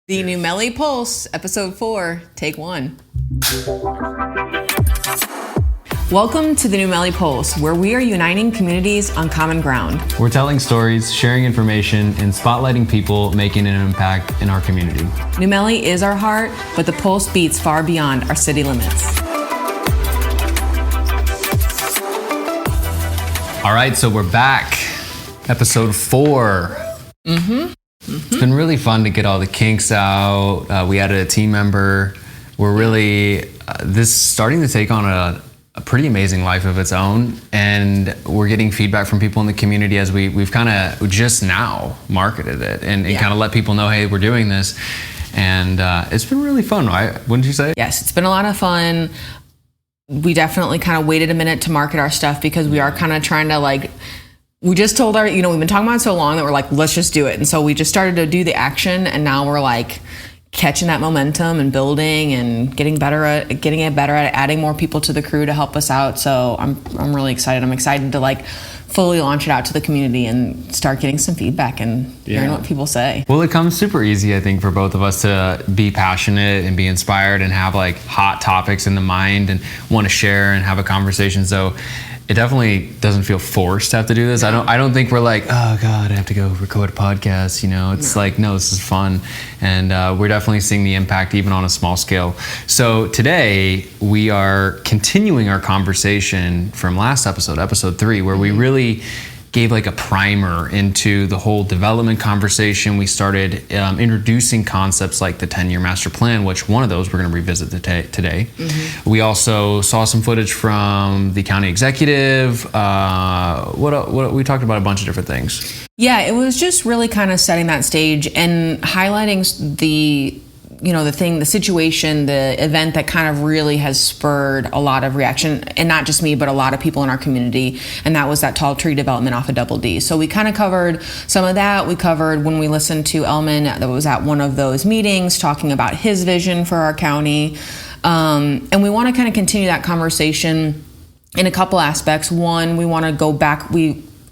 The new Melle Pulse, episode 4, take 1. Welcome to the new Melle Pulse, where we are uniting communities on common ground. We're telling stories, sharing information, and spotlighting people making an impact in our community. New Melle is our heart, but the Pulse beats far beyond our city limits. All right, so we're back. Episode 4. It's been really fun to get all the kinks out. We added a team member. We're really, this starting to take on a pretty amazing life of its own. And we're getting feedback from people in the community as we've kind of just now marketed it and kind of let people know, hey, we're doing this. And it's been really fun, right? Wouldn't you say? Yes, it's been a lot of fun. We definitely kind of waited a minute to market our stuff because we are kind of trying to we just told we've been talking about it so long that we're like, let's just do it. And so we just started to do the action, and now we're like catching that momentum and building and getting it better at adding more people to the crew to help us out. So I'm really excited. I'm excited to fully launch it out to the community and start getting some feedback and hearing what people say. Well, it comes super easy, I think, for both of us to be passionate and be inspired and have hot topics in the mind and want to share and have a conversation. So it definitely doesn't feel forced to have to do this. No. I don't think we're like, oh God, I have to go record a podcast. It's no, this is fun. And we're definitely seeing the impact even on a small scale. So today we are continuing our conversation from last episode 3, where we really gave a primer into the whole development conversation. We started introducing concepts like the 10-year master plan, which one of those we're going to revisit today. We also saw some footage from the county executive. What we talked about a bunch of different things. Yeah, it was just really kind of setting that stage and highlighting the situation, the event that kind of really has spurred a lot of reaction, and not just me, but a lot of people in our community. And that was that tall tree development off of Double D. So we kind of covered some of that. We covered when we listened to Elman that was at one of those meetings talking about his vision for our county. And we want to kind of continue that conversation in a couple aspects. One, we want to go back.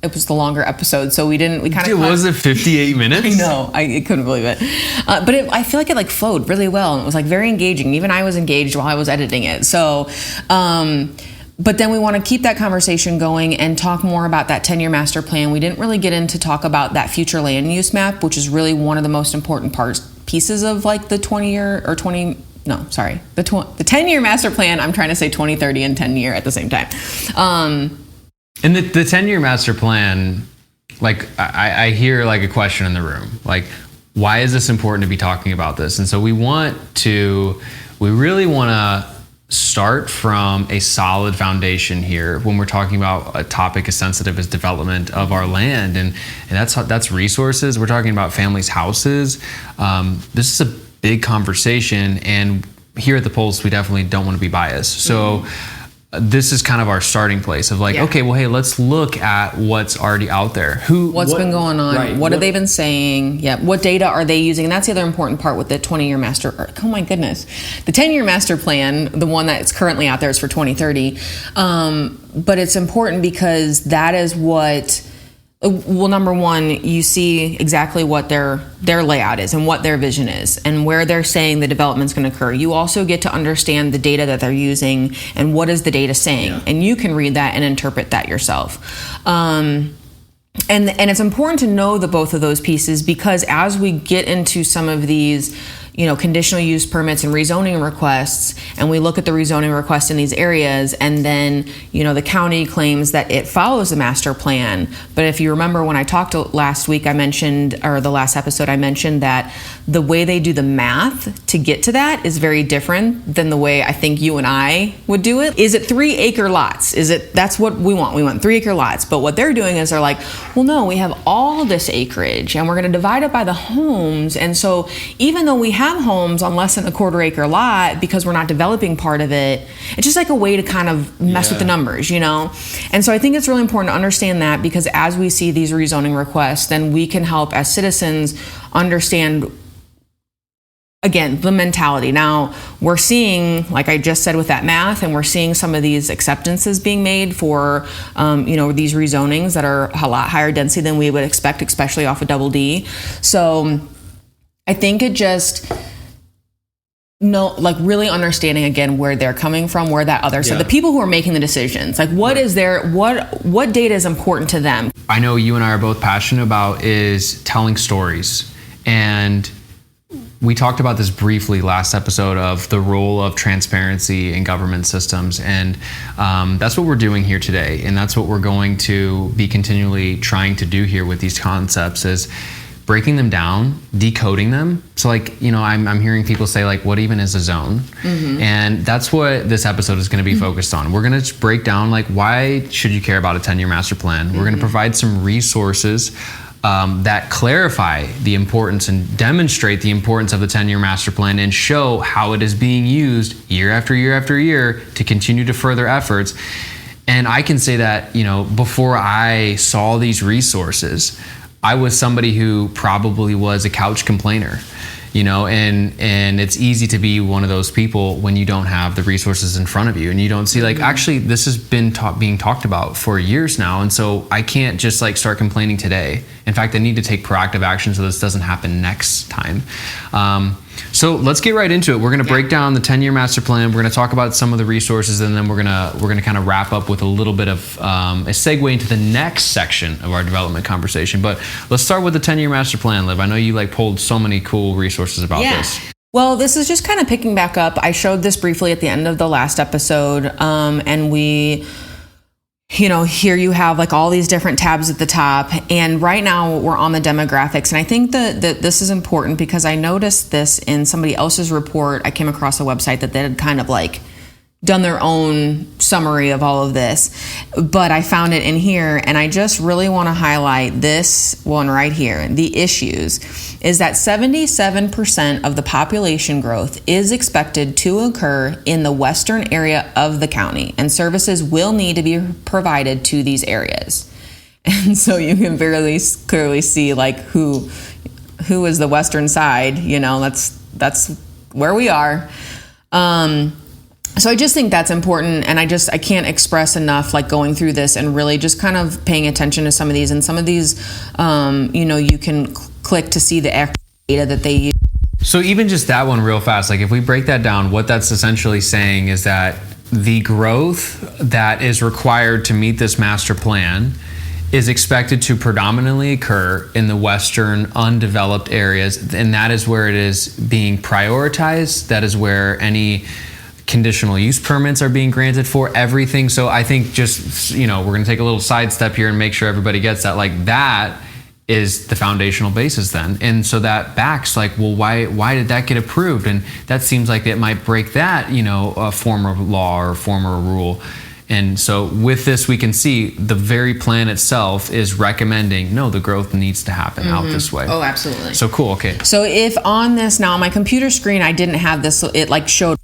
It was the longer episode, so was it 58 minutes? I know, I couldn't believe it. But I feel like it flowed really well, and it was very engaging. Even I was engaged while I was editing it. So, but then we want to keep that conversation going and talk more about that 10-year master plan. We didn't really get into talk about that future land use map, which is really one of the most important pieces of the 10-year master plan. I'm trying to say 2030 and 10-year at the same time. And the 10-year master plan, I hear a question in the room, why is this important to be talking about this? And so we really want to start from a solid foundation here when we're talking about a topic as sensitive as development of our land. And that's resources. We're talking about families' houses. This is a big conversation. And here at the Pulse, we definitely don't want to be biased. So this is kind of our starting place of okay, well, hey, let's look at what's already out there. What's been going on? Right. What have they been saying? Yeah. What data are they using? And that's the other important part with the 20-year master. Oh my goodness. The 10-year master plan, the one that's currently out there is for 2030. But it's important because that is what, number one, you see exactly what their layout is and what their vision is and where they're saying the development's going to occur. You also get to understand the data that they're using and what is the data saying, and you can read that and interpret that yourself. And it's important to know both of those pieces, because as we get into some of these conditional use permits and rezoning requests, and we look at the rezoning requests in these areas, and then the county claims that it follows the master plan. But if you remember when I talked last week, the last episode I mentioned that the way they do the math to get to that is very different than the way I think you and I would do it. Is it 3-acre lots? That's what we want. We want 3-acre lots. But what they're doing is they're like, well, no, we have all this acreage and we're going to divide it by the homes. And so even though we have homes on less than a 1/4-acre lot, because we're not developing part of it, it's just a way to kind of mess with the numbers, And so I think it's really important to understand that, because as we see these rezoning requests, then we can help as citizens understand, again, the mentality. Now, we're seeing, like I just said with that math, and we're seeing some of these acceptances being made for, these rezonings that are a lot higher density than we would expect, especially off of Double D. So I think it just really understanding again where they're coming from, where that other side, the people who are making the decisions, like what is their what data is important to them. I know you and I are both passionate about is telling stories, and we talked about this briefly last episode of the role of transparency in government systems, and that's what we're doing here today, and that's what we're going to be continually trying to do here with these concepts is breaking them down, decoding them. So I'm hearing people say what even is a zone? And that's what this episode is going to be focused on. We're going to break down why should you care about a 10-year master plan? We're going to provide some resources that clarify the importance and demonstrate the importance of the 10-year master plan and show how it is being used year after year after year to continue to further efforts. And I can say that, before I saw these resources, I was somebody who probably was a couch complainer, and it's easy to be one of those people when you don't have the resources in front of you and you don't see actually this has been being talked about for years now, and so I can't just start complaining today. In fact, I need to take proactive action so this doesn't happen next time. So let's get right into it. We're going to break down the 10-year master plan. We're going to talk about some of the resources, and then we're going to kind of wrap up with a little bit of a segue into the next section of our development conversation. But let's start with the 10-year master plan, Liv. I know you pulled so many cool resources about this. Well, this is just kind of picking back up. I showed this briefly at the end of the last episode, and we... here you have all these different tabs at the top, and right now we're on the demographics. And I think that this is important because I noticed this in somebody else's report. I came across a website that they had kind of done their own summary of all of this, but I found it in here, and I just really want to highlight this one right here. The issues is that 77% of the population growth is expected to occur in the western area of the county, and services will need to be provided to these areas. And so you can very clearly see who is the western side. That's where we are. So I just think that's important, and I can't express enough going through this and really just kind of paying attention to some of these, and some of these you can click to see the actual data that they use. So even just that one real fast, if we break that down, what that's essentially saying is that the growth that is required to meet this master plan is expected to predominantly occur in the western undeveloped areas, and that is where it is being prioritized. That is where any conditional use permits are being granted for everything. So I think just, we're going to take a little sidestep here and make sure everybody gets that. That is the foundational basis then. And so that backs why did that get approved? And that seems like it might break that, a form of law or form of rule. And so with this, we can see the very plan itself is recommending, no, the growth needs to happen out this way. Oh, absolutely. So cool. Okay. So if on this now, on my computer screen, I didn't have this, it showed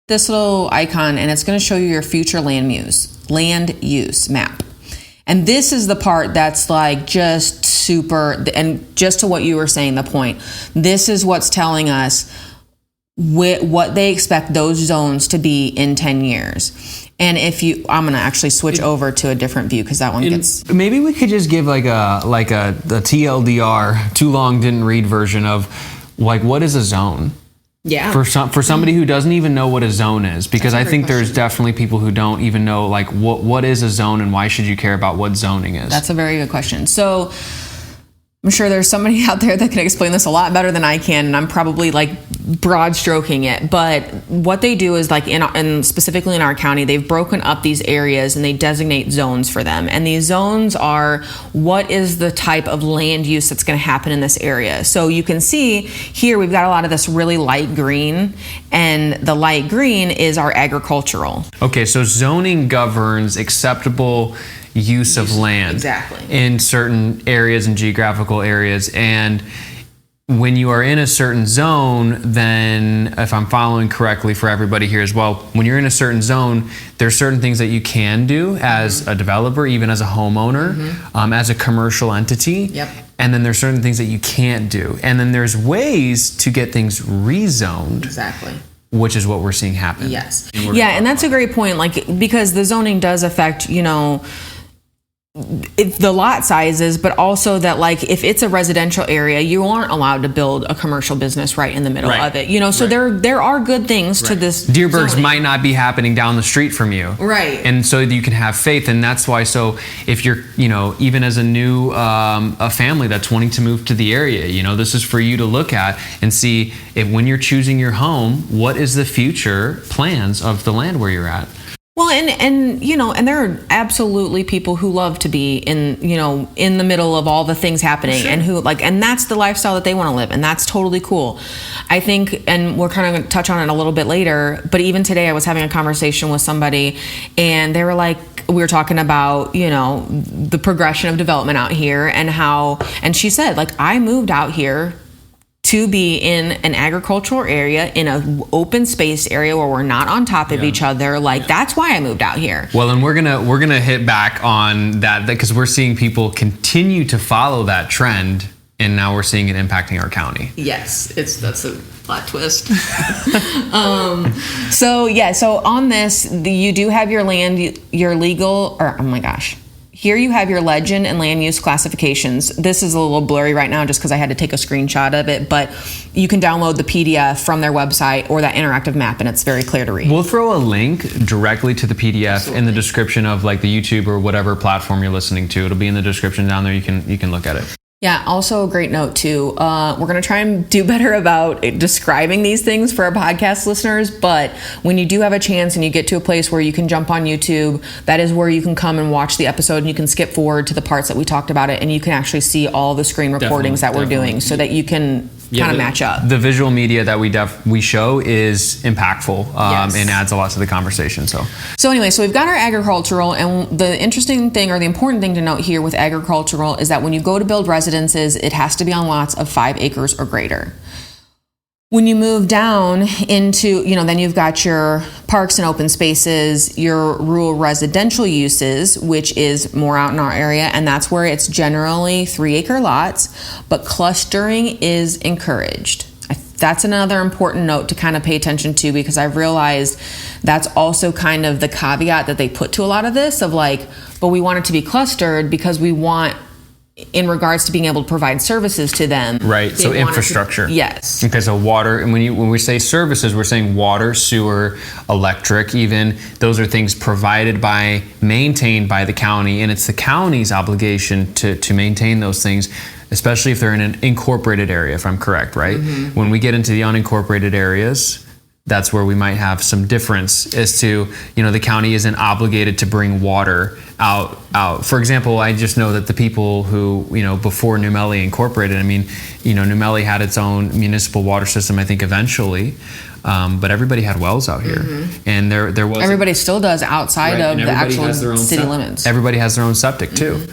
this little icon, and it's going to show you your future land use map. And this is the part that's just super, and just to what you were saying, the point, this is what's telling us what they expect those zones to be in 10 years. And I'm going to actually switch over to a different view because that one gets... Maybe we could just give a TLDR, too long didn't read version of what is a zone? Yeah. For somebody who doesn't even know what a zone is, because I think there's definitely people who don't even know what is a zone and why should you care about what zoning is. That's a very good question. So I'm sure there's somebody out there that can explain this a lot better than I can, and I'm probably broad stroking it. But what they do is and specifically in our county, they've broken up these areas and they designate zones for them. And these zones are what is the type of land use that's going to happen in this area. So you can see here we've got a lot of this really light green, and the light green is our agricultural. Okay, so zoning governs acceptable use of land in certain areas and geographical areas. And when you are in a certain zone, then if I'm following correctly for everybody here as well, when you're in a certain zone, there's certain things that you can do as a developer, even as a homeowner, as a commercial entity. Yep. And then there's certain things that you can't do. And then there's ways to get things rezoned. Exactly. Which is what we're seeing happen. Yes. Yeah, and that's a great point, because the zoning does affect, the lot sizes, but also that like if it's a residential area, you aren't allowed to build a commercial business right in the middle of it. You know, so there are good things to this. Deerbergs zoning. might not be happening down the street from you. Right. And so you can have faith, and that's why. So if you're, you know, even as a new a family that's wanting to move to the area, you know, this is for you to look at and see if when you're choosing your home, what is the future plans of the land where you're at. Well, and you know, and there are absolutely people who love to be in, you know, in the middle of all the things happening, and who like, and that's the lifestyle that they want to live, and that's totally cool. I think, and we're kind of going to touch on it a little bit later, but even today I was having a conversation with somebody, and they were like, we were talking about, you know, the progression of development out here, and how, and she said, like, I moved out here to be in an agricultural area, in an open space area where we're not on top of each other. Like, that's why I moved out here. Well, and we're gonna hit back on that because we're seeing people continue to follow that trend, and now we're seeing it impacting our county. Yes, that's a plot twist. So on this, you do have your land, your legal, or oh my gosh. Here you have your legend and land use classifications. This is a little blurry right now just because I had to take a screenshot of it, but you can download the PDF from their website or that interactive map, and it's very clear to read. We'll throw a link directly to the PDF in the description of like the YouTube or whatever platform you're listening to. It'll be in the description down there. You can look at it. Yeah, also a great note too. We're going to try and do better about describing these things for our podcast listeners, but when you do have a chance and you get to a place where you can jump on YouTube, that is where you can come and watch the episode, and you can skip forward to the parts that we talked about it, and you can actually see all the screen recordings that we're doing so that you can kind of match up. The visual media that we show is impactful and adds a lot to the conversation. So anyway, so we've got our agricultural, and the interesting thing or the important thing to note here with agricultural is that when you go to build residences, it has to be on lots of 5 acres or greater. When you move down into, you know, then you've got your parks and open spaces, your rural residential uses, which is more out in our area, and that's where it's generally 3-acre lots, but clustering is encouraged. That's another important note to kind of pay attention to, because I've realized that's also kind of the caveat that they put to a lot of this of like, but we want it to be clustered because we want, in regards to being able to provide services to them. Right, so infrastructure. Yes. Okay, so water, and when we say services, we're saying water, sewer, electric even. Those are things provided by, maintained by the county, and it's the county's obligation to maintain those things, especially if they're in an incorporated area, if I'm correct, right? Mm-hmm. When we get into the unincorporated areas, that's where we might have some difference as to, you know, the county isn't obligated to bring water out. For example, I just know that the people who, you know, before New Melle incorporated, I mean, you know, New Melle had its own municipal water system, I think eventually, but everybody had wells out here. Mm-hmm. And there was... Everybody still does outside of the actual city limits. Everybody has their own septic too.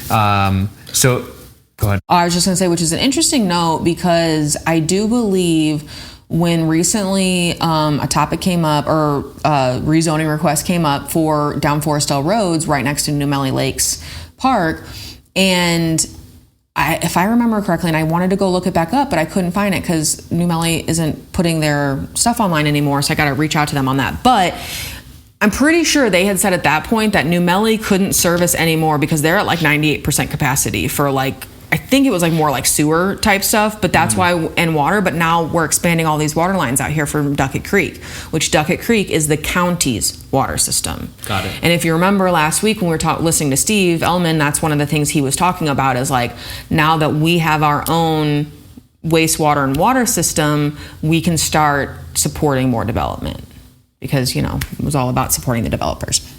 Mm-hmm. So, go ahead. I was just gonna say, which is an interesting note, because I do believe when recently a topic came up, or a rezoning request came up for down Forestdale Roads right next to New Melle Lakes Park, and if I remember correctly, and I wanted to go look it back up, but I couldn't find it because New Melle isn't putting their stuff online anymore, so I got to reach out to them on that. But I'm pretty sure they had said at that point that New Melle couldn't service anymore because they're at like 98% capacity for like, I think it was like more like sewer type stuff, but that's why, and water, but now we're expanding all these water lines out here from Duckett Creek, which Duckett Creek is the county's water system. Got it. And if you remember last week when we were listening to Steve Ellman, that's one of the things he was talking about is like, now that we have our own wastewater and water system, we can start supporting more development, because, you know, it was all about supporting the developers.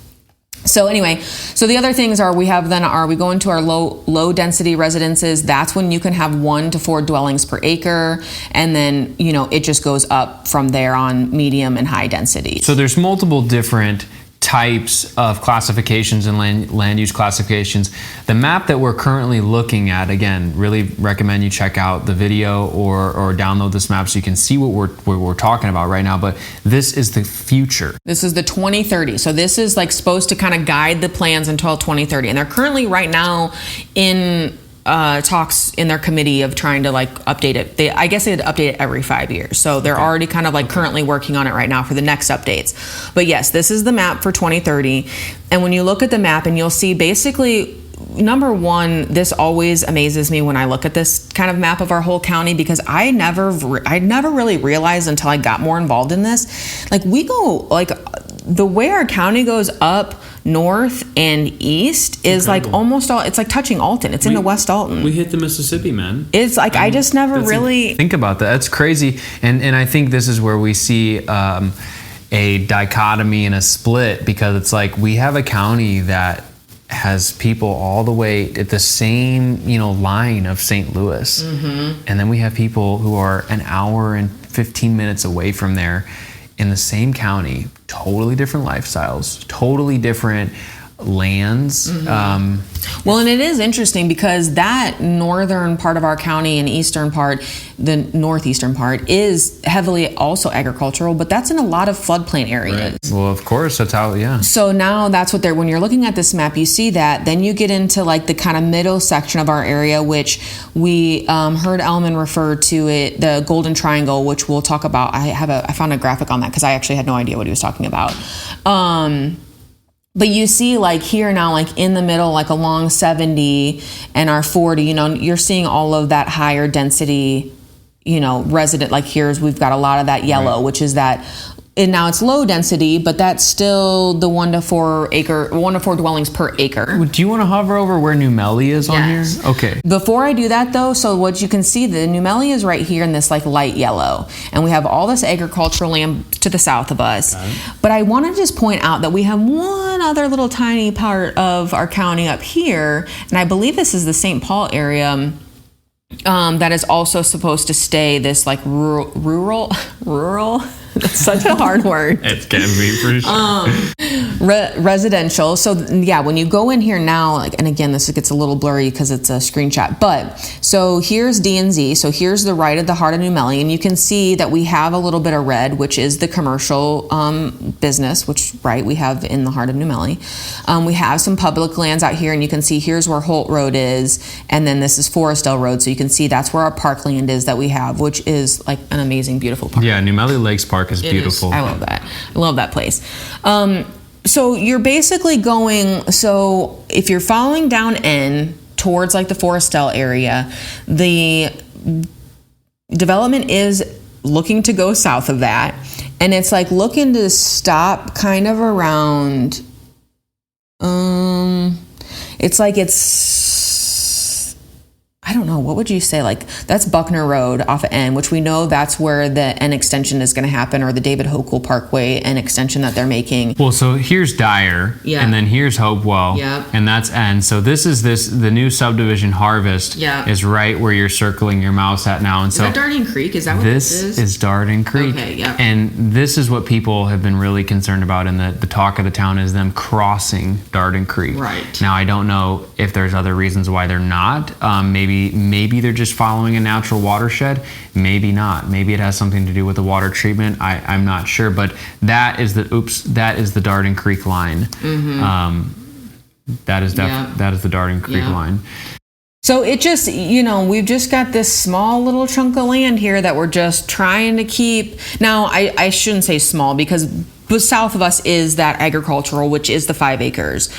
So anyway, so the other things are, we go into our low density residences. That's when you can have 1 to 4 dwellings per acre. And then, you know, it just goes up from there on medium and high densities. So there's multiple different types of classifications and land use classifications. The map that we're currently looking at, again, really recommend you check out the video or download this map so you can see what we're talking about right now. But this is the future. This is the 2030. So this is like supposed to kind of guide the plans until 2030. And they're currently right now in talks in their committee of trying to like update it. I guess they'd update it every 5 years. So they're already kind of like currently working on it right now for the next updates. But yes, this is the map for 2030. And when you look at the map, and you'll see basically number one, this always amazes me when I look at this kind of map of our whole county, because I never really realized until I got more involved in this. Like, we go, like, the way our county goes up north and east is like almost all, it's like touching Alton. It's into West Alton. We hit the Mississippi, man. It's like, I just never really think about that. That's crazy. And I think this is where we see a dichotomy and a split, because it's like we have a county that has people all the way at the same, line of St. Louis. Mm-hmm. And then we have people who are an hour and 15 minutes away from there in the same county, totally different lifestyles, totally different lands. Mm-hmm. Well, and it is interesting because that northern part of our county and eastern part, the northeastern part, is heavily also agricultural, but that's in a lot of floodplain areas. Right. Well, of course, that's how, yeah. So now that's what when you're looking at this map, you see that. Then you get into like the kind of middle section of our area, which we heard Elman refer to it, the Golden Triangle, which we'll talk about. I found a graphic on that because I actually had no idea what he was talking about. But you see, like here now, like in the middle, like along 70 and our 40, you're seeing all of that higher density, resident. Like we've got a lot of that yellow, right, which is that. And now it's low density, but that's still the 1 to 4 dwellings per acre. Do you want to hover over where New Melle is on here? Okay. Before I do that though, so what you can see, the New Melle is right here in this like light yellow. And we have all this agricultural land to the south of us. Okay. But I want to just point out that we have one other little tiny part of our county up here. And I believe this is the St. Paul area. That is also supposed to stay this like rural. That's such a hard word. It's gonna be for sure. Residential. So yeah, when you go in here now, like, and again, this gets a little blurry because it's a screenshot, but so here's D&Z. So here's the right of the heart of New Melle, and you can see that we have a little bit of red, which is the commercial business, which we have in the heart of New Melle. We have some public lands out here, and you can see here's where Holt Road is, and then this is Forestdale Road. So you can see that's where our parkland is that we have, which is like an amazing, beautiful park. Yeah, New Melle Lakes Park is beautiful. I love that. I love that place. So you're basically going, so if you're following down N towards like the Forestdale area, the development is looking to go south of that. And it's like looking to stop kind of around, I don't know, what would you say? Like, that's Buckner Road off of N, which we know that's where the N extension is going to happen, or the David Hochul Parkway N extension that they're making. Well, so here's Dyer, and then here's Hopewell, and that's N. So this is the new subdivision Harvest is right where you're circling your mouse at now. And so is that Darden Creek? Is that what this is? This is Darden Creek. Okay, yeah. And this is what people have been really concerned about, and the talk of the town is them crossing Darden Creek. Right. Now, I don't know if there's other reasons why they're not. Maybe they're just following a natural watershed. Maybe not. Maybe it has something to do with the water treatment. I'm not sure. But that is the Darden Creek line. Mm-hmm. That is the Darden Creek line. So it just, we've just got this small little chunk of land here that we're just trying to keep. Now, I shouldn't say small, because south of us is that agricultural, which is the 5 acres.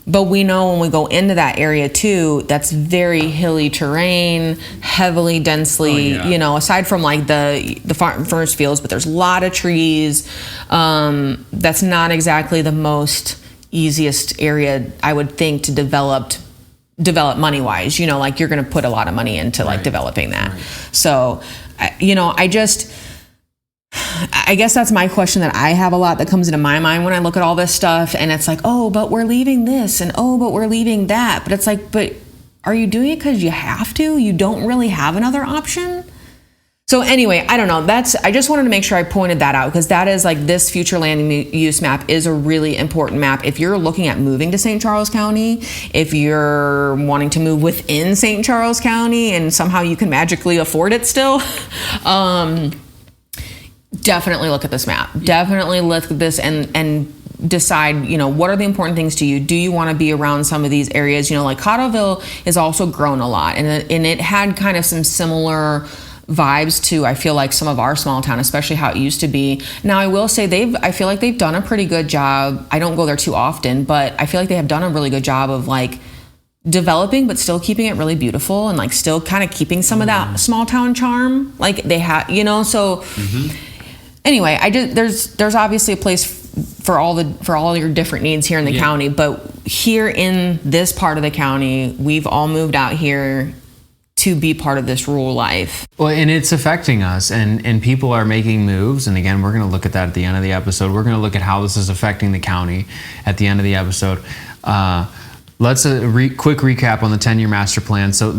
But we know when we go into that area too, that's very hilly terrain, heavily densely, aside from like the farm furnace fields, but there's a lot of trees. That's not exactly the most easiest area, I would think, to develop money wise. Like you're going to put a lot of money into like developing that. Right. So, I guess that's my question that I have a lot that comes into my mind when I look at all this stuff, and it's like, oh, but we're leaving this, and oh, but we're leaving that. But it's like, but are you doing it because you have to? You don't really have another option? So anyway, I don't know. I just wanted to make sure I pointed that out, because that is like, this future land use map is a really important map. If you're looking at moving to St. Charles County, if you're wanting to move within St. Charles County and somehow you can magically afford it still, definitely look at this map. Definitely look at this and decide, what are the important things to you? Do you want to be around some of these areas? Like Cottleville has also grown a lot, and it had kind of some similar vibes to, I feel like, some of our small town, especially how it used to be. Now, I will say I feel like they've done a pretty good job. I don't go there too often, but I feel like they have done a really good job of like developing, but still keeping it really beautiful and like still kind of keeping some of that small town charm. Like they have, so anyway, there's obviously a place for all your different needs here in the county, but here in this part of the county, we've all moved out here to be part of this rural life. Well, and it's affecting us, and people are making moves. And again, we're going to look at that at the end of the episode. We're going to look at how this is affecting the county at the end of the episode. Let's quick recap on the 10-year master plan. So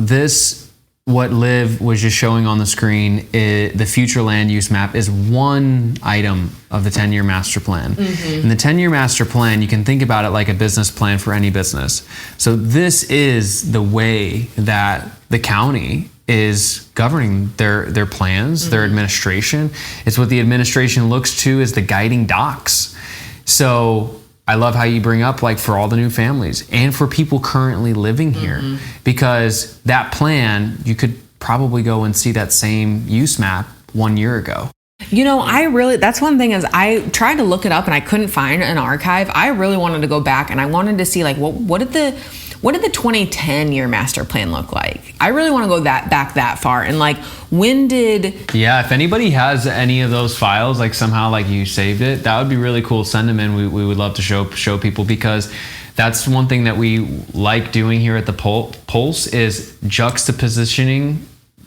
what Liv was just showing on the screen, the future land use map is one item of the 10-year master plan. And the 10-year master plan, you can think about it like a business plan for any business. So this is the way that the county is governing their plans, their administration. It's what the administration looks to as the guiding docs. So I love how you bring up like for all the new families and for people currently living here, because that plan, you could probably go and see that same use map 1 year ago. That's one thing is I tried to look it up and I couldn't find an archive. I really wanted to go back and I wanted to see like, what did the 2010 year master plan look like? I really want to go back that far. And like, if anybody has any of those files, like somehow like you saved it, that would be really cool. Send them in. We would love to show people, because that's one thing that we like doing here at the Pulse is juxtapositioning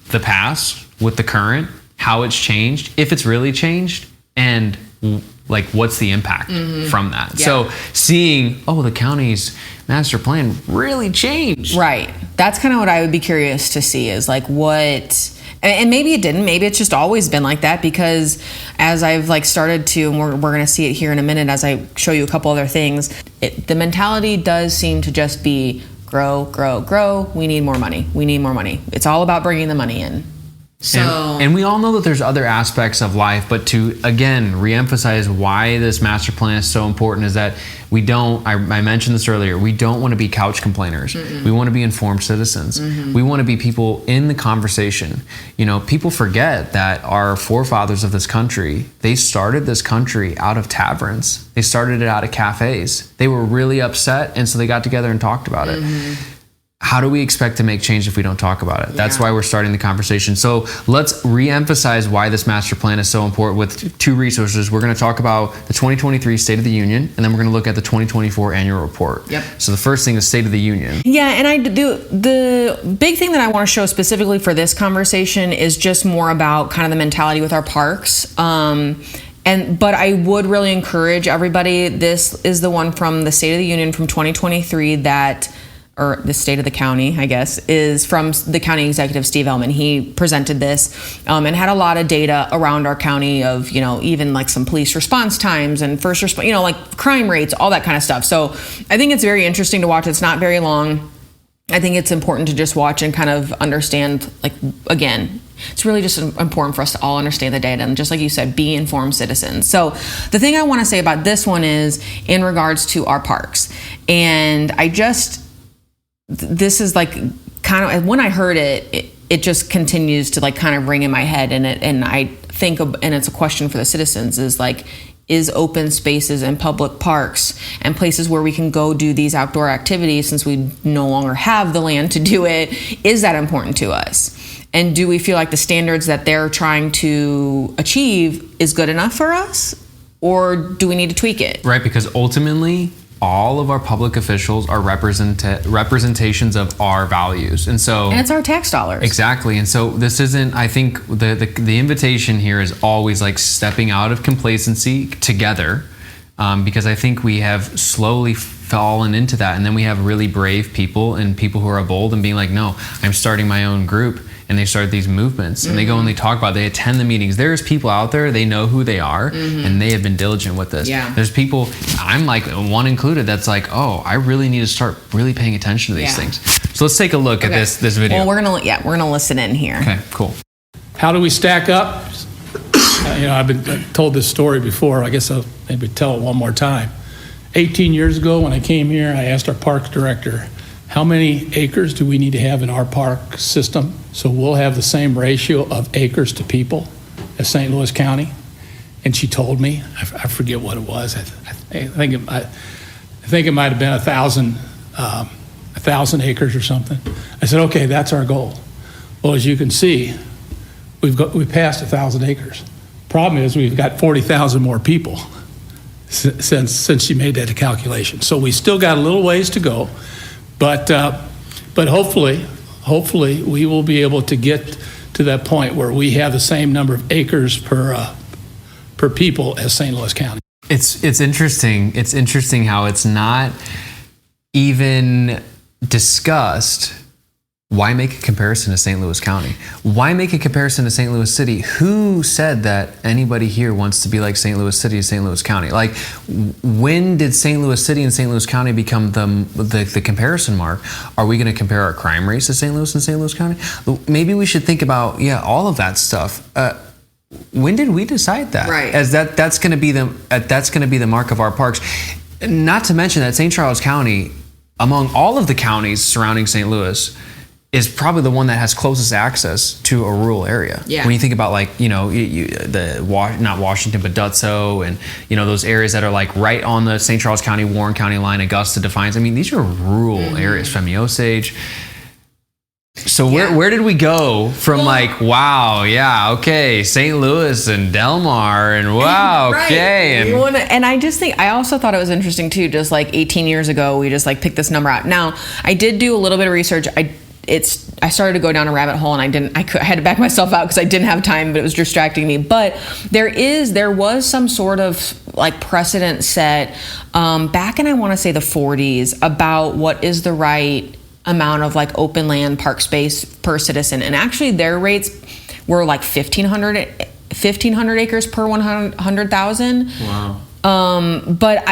the past with the current, how it's changed, if it's really changed, and like what's the impact from that. Yeah. So seeing, the county's master plan really changed. Right. That's kind of what I would be curious to see is like what, and maybe it didn't, maybe it's just always been like that, because as I've like started to, and we're going to see it here in a minute as I show you a couple other things, the mentality does seem to just be grow, grow, grow. We need more money. It's all about bringing the money in. So, and we all know that there's other aspects of life, but to again reemphasize why this master plan is so important is that we don't, I mentioned this earlier, we don't want to be couch complainers. We want to be informed citizens. We want to be people in the conversation. People forget that our forefathers of this country, they started this country out of taverns. They started it out of cafes. They were really upset, and so they got together and talked about it. How do we expect to make change if we don't talk about it? That's why we're starting the conversation. So let's re-emphasize why this master plan is so important with two resources. We're going to talk about the 2023 State of the Union, and then we're going to look at the 2024 annual report. So the first thing is State of the Union. Yeah, and the big thing that I want to show specifically for this conversation is just more about kind of the mentality with our parks. But I would really encourage everybody, this is the one from the State of the Union from 2023 or the state of the county, I guess, is from the county executive, Steve Ellman. He presented this and had a lot of data around our county of, even like some police response times and first response, like crime rates, all that kind of stuff. So I think it's very interesting to watch. It's not very long. I think it's important to just watch and kind of understand, like, again, it's really just important for us to all understand the data and, just like you said, be informed citizens. So the thing I want to say about this one is in regards to our parks. And this is like kind of, when I heard it just continues to like kind of ring in my head, and I think, and it's a question for the citizens, is like, is open spaces and public parks and places where we can go do these outdoor activities, since we no longer have the land to do it, is that important to us? And do we feel like the standards that they're trying to achieve is good enough for us, or do we need to tweak it? Right, because ultimately all of our public officials are representations of our values. And it's our tax dollars. Exactly. And so this isn't, I think the invitation here is always like stepping out of complacency together, because I think we have slowly fallen into that. And then we have really brave people and people who are bold and being like, no, I'm starting my own group. And they start these movements, and they go and they talk about it. They attend the meetings. There's people out there, they know who they are, and they have been diligent with this. There's people, I'm like one included, that's like, I really need to start really paying attention to these things. So let's take a look at this video. Well, we're gonna listen in here. Okay, cool. How do we stack up? I've been told this story before. I guess I'll maybe tell it one more time. 18 years ago when I came here, I asked our parks director, how many acres do we need to have in our park system so we'll have the same ratio of acres to people as St. Louis County? And she told me, I forget what it was. I think it might have been 1,000 acres or something. I said, okay, that's our goal. Well, as you can see, we passed 1,000 acres. Problem is, we've got 40,000 more people since she made that calculation. So we still got a little ways to go, but hopefully we will be able to get to that point where we have the same number of acres per people as St. Louis County. It's interesting. It's interesting how it's not even discussed. Why make a comparison to St. Louis County? Why make a comparison to St. Louis City? Who said that anybody here wants to be like St. Louis City or St. Louis County? Like, when did St. Louis City and St. Louis County become the comparison mark? Are we going to compare our crime rates to St. Louis and St. Louis County? Maybe we should think about, all of that stuff. When did we decide that? Right. As that's going to be the mark of our parks. Not to mention that St. Charles County, among all of the counties surrounding St. Louis, is probably the one that has closest access to a rural area. Yeah. When you think about, like, not Washington, but Dutso, and those areas that are like right on the St. Charles County, Warren County line, Augusta, Defiance. I mean, these are rural areas. Femi Osage. So where did we go from St. Louis and Delmar and okay. And I also thought it was interesting too, just like 18 years ago, we just like picked this number out. Now, I did do a little bit of research. I started to go down a rabbit hole, and I had to back myself out because I didn't have time, but it was distracting me. But there was some sort of like precedent set back in, I want to say, the 40s about what is the right amount of like open land park space per citizen. And actually their rates were like 1,500 acres per 100,000. Wow. But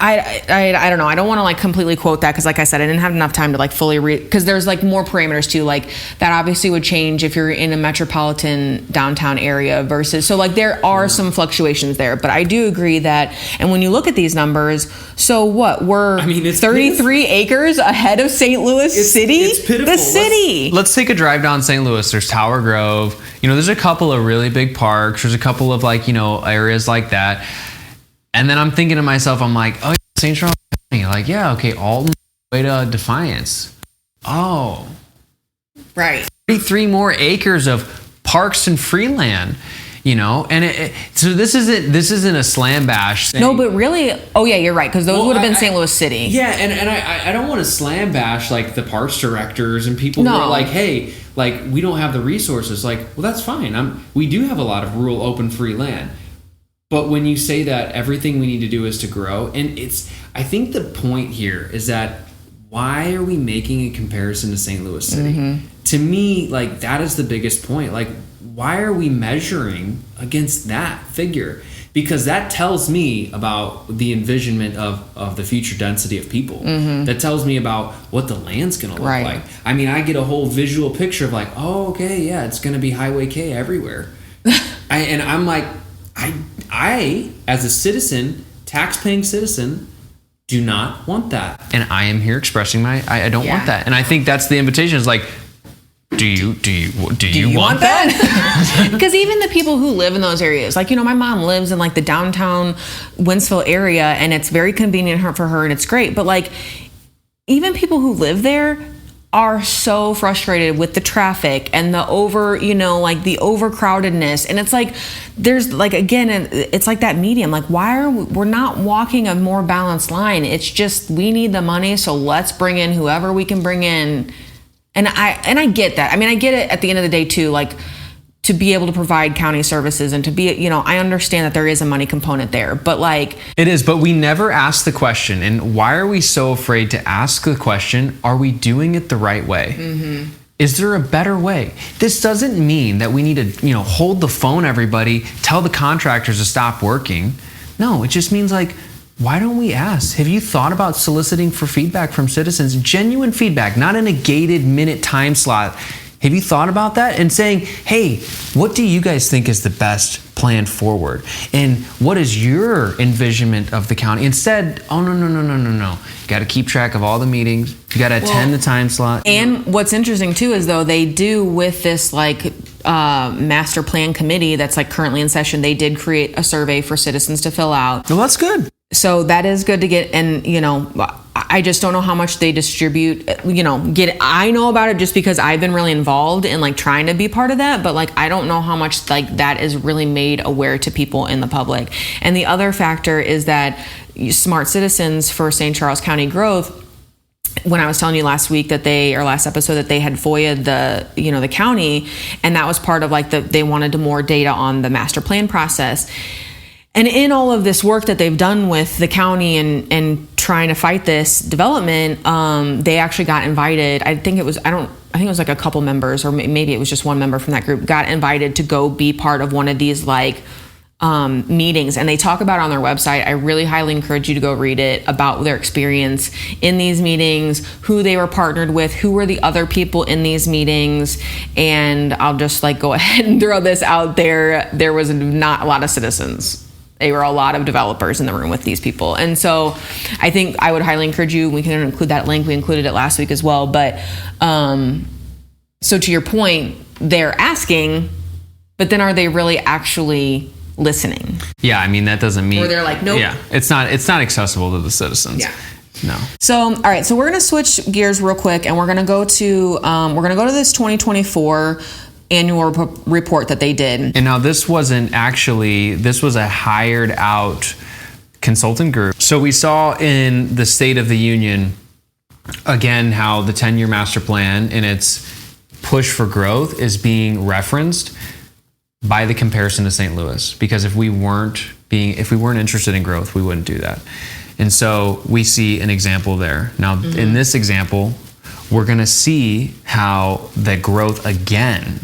I don't know. I don't want to like completely quote that because, like I said, I didn't have enough time to like fully read, because there's like more parameters too. Like that obviously would change if you're in a metropolitan downtown area versus, so like there are some fluctuations there, but I do agree that, and when you look at these numbers, so what, we're 33 acres ahead of St. Louis City? It's pitiful. The city. Let's take a drive down St. Louis. There's Tower Grove. There's a couple of really big parks. There's a couple of like, areas like that. And then I'm thinking to myself, I'm like, oh, St. Charles County, like, okay, Alton, way to Defiance. Oh, right. 33 more acres of parks and free land, and so this isn't a slam bash thing. No, but really, you're right, because those would have been St. Louis City. Yeah, and I don't want to slam bash like the parks directors and people who are like, hey, like, we don't have the resources. Like, well, that's fine. We do have a lot of rural open free land. But when you say that everything we need to do is to grow, and I think the point here is that why are we making a comparison to St. Louis City? To me, like, that is the biggest point. Like, why are we measuring against that figure? Because that tells me about the envisionment of the future density of people. That tells me about what the land's going to look like. I mean, I get a whole visual picture of like, it's going to be Highway K everywhere. And I'm like, I, as a citizen, tax-paying citizen, do not want that. And I am here expressing I don't want that. And I think that's the invitation, is like, do you want that? Because even the people who live in those areas, like, my mom lives in like the downtown Wentzville area, and it's very convenient for her, and it's great. But like, even people who live there are so frustrated with the traffic and the the overcrowdedness. And it's like, there's like, again, it's like that medium, like, we're not walking a more balanced line. It's just, we need the money, so let's bring in whoever we can bring in. And I get that. I mean, I get it at the end of the day too, like, to be able to provide county services and to be, I understand that there is a money component there, but like... It is, but we never ask the question. And why are we so afraid to ask the question, are we doing it the right way? Is there a better way? This doesn't mean that we need to, hold the phone, everybody, tell the contractors to stop working. No, it just means like, why don't we ask? Have you thought about soliciting for feedback from citizens? Genuine feedback, not in a gated minute time slot. Have you thought about that? And saying, hey, what do you guys think is the best plan forward? And what is your envisionment of the county? Instead, oh, no. You got to keep track of all the meetings. You got to attend the time slot. And what's interesting too is though they do with this like master plan committee that's like currently in session, they did create a survey for citizens to fill out. Well, that's good. So that is good to get. And, you know, I just don't know how much they distribute, you know, I know about it just because I've been really involved in like trying to be part of that. But like, I don't know how much like that is really made aware to people in the public. And the other factor is that Smart Citizens for St. Charles County Growth, when I was telling you last episode that they had FOIA'd the county, and that was part of like they wanted more data on the master plan process. And in all of this work that they've done with the county and trying to fight this development, they actually got invited. I think it was like a couple members, or maybe it was just one member from that group, got invited to go be part of one of these like meetings. And they talk about it on their website. I really highly encourage you to go read it about their experience in these meetings, who they were partnered with, who were the other people in these meetings. And I'll just like go ahead and throw this out there. There was not a lot of citizens. They were a lot of developers in the room with these people. And so I think I would highly encourage you, we can include that link. We included it last week as well. But so to your point, they're asking, but then are they really actually listening? Yeah, I mean, that doesn't mean... Or they're like, nope. Yeah, it's not accessible to the citizens. Yeah. No. So, all right, so we're going to switch gears real quick, and we're going to go to this 2024 annual report that they did. And now this was a hired out consultant group. So we saw in the State of the Union, again, how the 10-year master plan and its push for growth is being referenced by the comparison to St. Louis. Because if we weren't interested in growth, we wouldn't do that. And so we see an example there. Now, in this example, we're going to see how the growth again,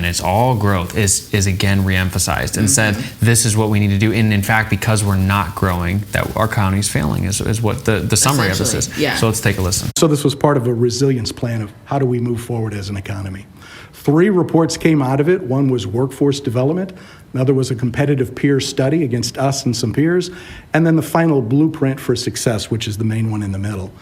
it's all growth, is again reemphasized and said, this is what we need to do. And in fact, because we're not growing, that our county's failing is what the summary of this is. Yeah. So let's take a listen. So this was part of a resilience plan of how do we move forward as an economy. 3 reports came out of it. One was workforce development. Another was a competitive peer study against us and some peers. And then the final blueprint for success, which is the main one in the middle.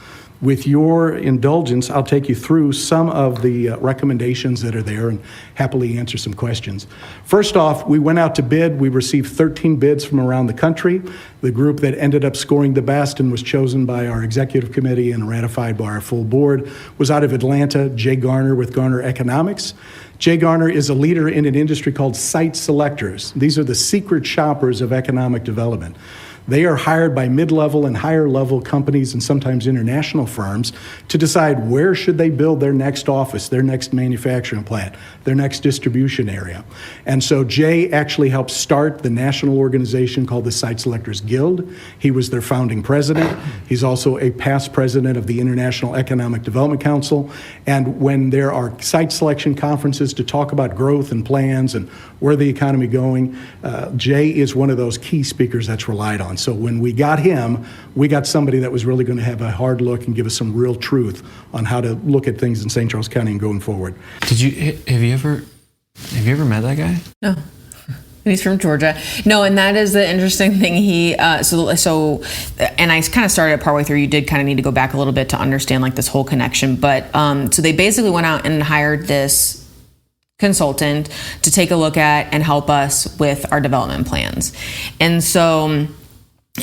With your indulgence, I'll take you through some of the recommendations that are there and happily answer some questions. First off, we went out to bid. We received 13 bids from around the country. The group that ended up scoring the best and was chosen by our executive committee and ratified by our full board was out of Atlanta, Jay Garner with Garner Economics. Jay Garner is a leader in an industry called site selectors. These are the secret shoppers of economic development. They are hired by mid-level and higher-level companies and sometimes international firms to decide where should they build their next office, their next manufacturing plant, their next distribution area. And so Jay actually helped start the national organization called the Site Selectors Guild. He was their founding president. He's also a past president of the International Economic Development Council. And when there are site selection conferences to talk about growth and plans and where the economy going, Jay is one of those key speakers that's relied on. So when we got him, we got somebody that was really going to have a hard look and give us some real truth on how to look at things in St. Charles County and going forward. Have you ever met that guy? No. He's from Georgia. No, and that is the interesting thing. And I kind of started partway through. You did kind of need to go back a little bit to understand like this whole connection. But so they basically went out and hired this consultant to take a look at and help us with our development plans. And so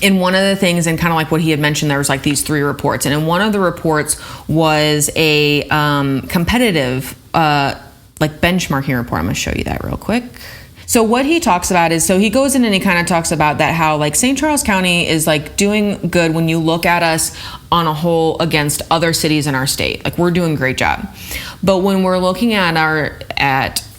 in one of the things, and kind of like what he had mentioned, there was like these 3 reports. And in one of the reports was a competitive like benchmarking report. I'm going to show you that real quick. So what he talks about is, so he goes in and he kind of talks about that, how like St. Charles County is like doing good when you look at us on a whole against other cities in our state. Like we're doing a great job. But when we're looking at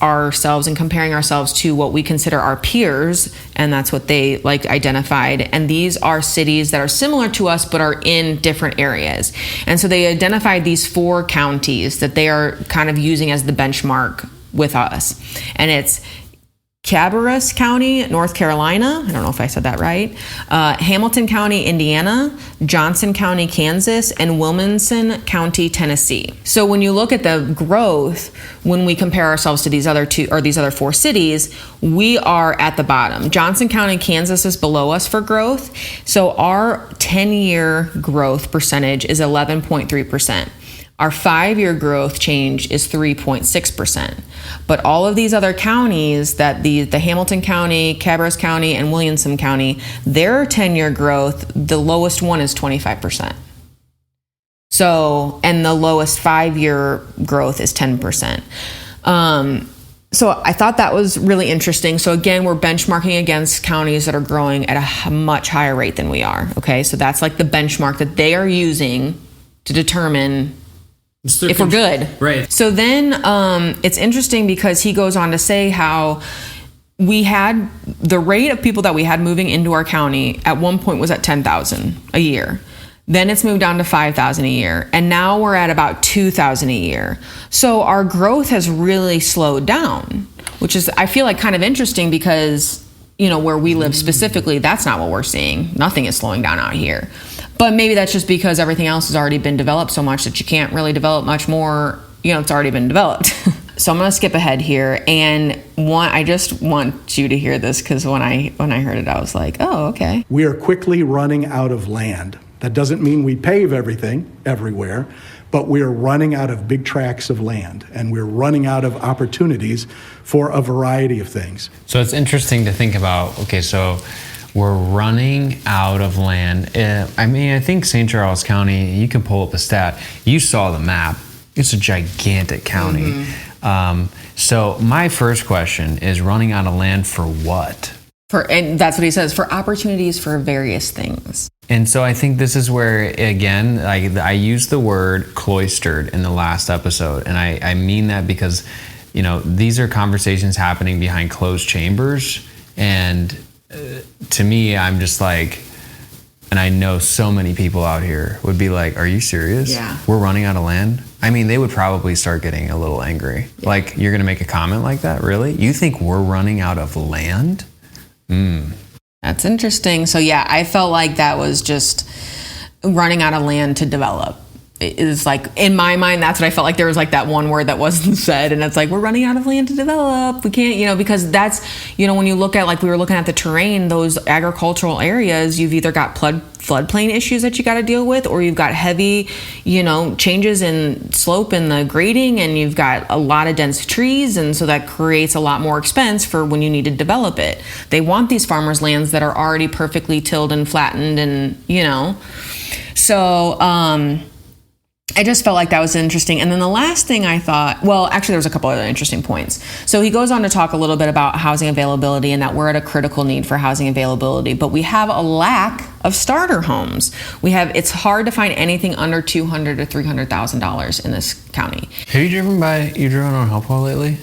ourselves and comparing ourselves to what we consider our peers, and that's what they like identified, and these are cities that are similar to us but are in different areas. And so they identified these 4 counties that they are kind of using as the benchmark with us. And it's Cabarrus County, North Carolina. I don't know if I said that right. Hamilton County, Indiana. Johnson County, Kansas. And Williamson County, Tennessee. So when you look at the growth, when we compare ourselves to these other 4 cities, we are at the bottom. Johnson County, Kansas is below us for growth. So our 10-year growth percentage is 11.3%. Our 5-year growth change is 3.6%. But all of these other counties, that the Hamilton County, Cabarrus County, and Williamson County, their 10-year growth, the lowest one is 25%. So, and the lowest 5-year growth is 10%. So I thought that was really interesting. So again, we're benchmarking against counties that are growing at a much higher rate than we are. Okay, so that's like the benchmark that they are using to determine if we're good. Right. So then it's interesting because he goes on to say how we had the rate of people that we had moving into our county at one point was at 10,000 a year. Then it's moved down to 5,000 a year. And now we're at about 2,000 a year. So our growth has really slowed down, which is, I feel like, kind of interesting because, you know, where we live specifically, that's not what we're seeing. Nothing is slowing down out here. But maybe that's just because everything else has already been developed so much that you can't really develop much more. You know, it's already been developed. So I'm going to skip ahead here. And I just want you to hear this because when I heard it, I was like, oh, okay. We are quickly running out of land. That doesn't mean we pave everything everywhere, but we're running out of big tracts of land, and we're running out of opportunities for a variety of things. So it's interesting to think about, okay, so we're running out of land. I mean, I think St. Charles County, you can pull up a stat. You saw the map. It's a gigantic county. So my first question is running out of land for what? And that's what he says, for opportunities for various things. And so I think this is where, again, I used the word cloistered in the last episode. And I mean that because, you know, these are conversations happening behind closed chambers. And to me, I'm just like, and I know so many people out here would be like, are you serious? Yeah. We're running out of land? I mean, they would probably start getting a little angry. Yeah. Like, you're going to make a comment like that? Really? You think we're running out of land? That's interesting. So yeah, I felt like that was just running out of land to develop. It is like, in my mind, that's what I felt like. There was like that one word that wasn't said, and it's like, we're running out of land to develop. We can't, you know, because that's, you know, when you look at, like we were looking at the terrain, those agricultural areas, you've either got floodplain issues that you got to deal with, or you've got heavy, you know, changes in slope in the grading, and you've got a lot of dense trees, and so that creates a lot more expense for when you need to develop it. They want these farmers' lands that are already perfectly tilled and flattened, and, you know, so I just felt like that was interesting. And then the last thing I thought, well, actually there was a couple other interesting points. So he goes on to talk a little bit about housing availability and that we're at a critical need for housing availability, but we have a lack of starter homes. It's hard to find anything under $200,000 to $300,000 in this county. Have you driven on Hopewell lately?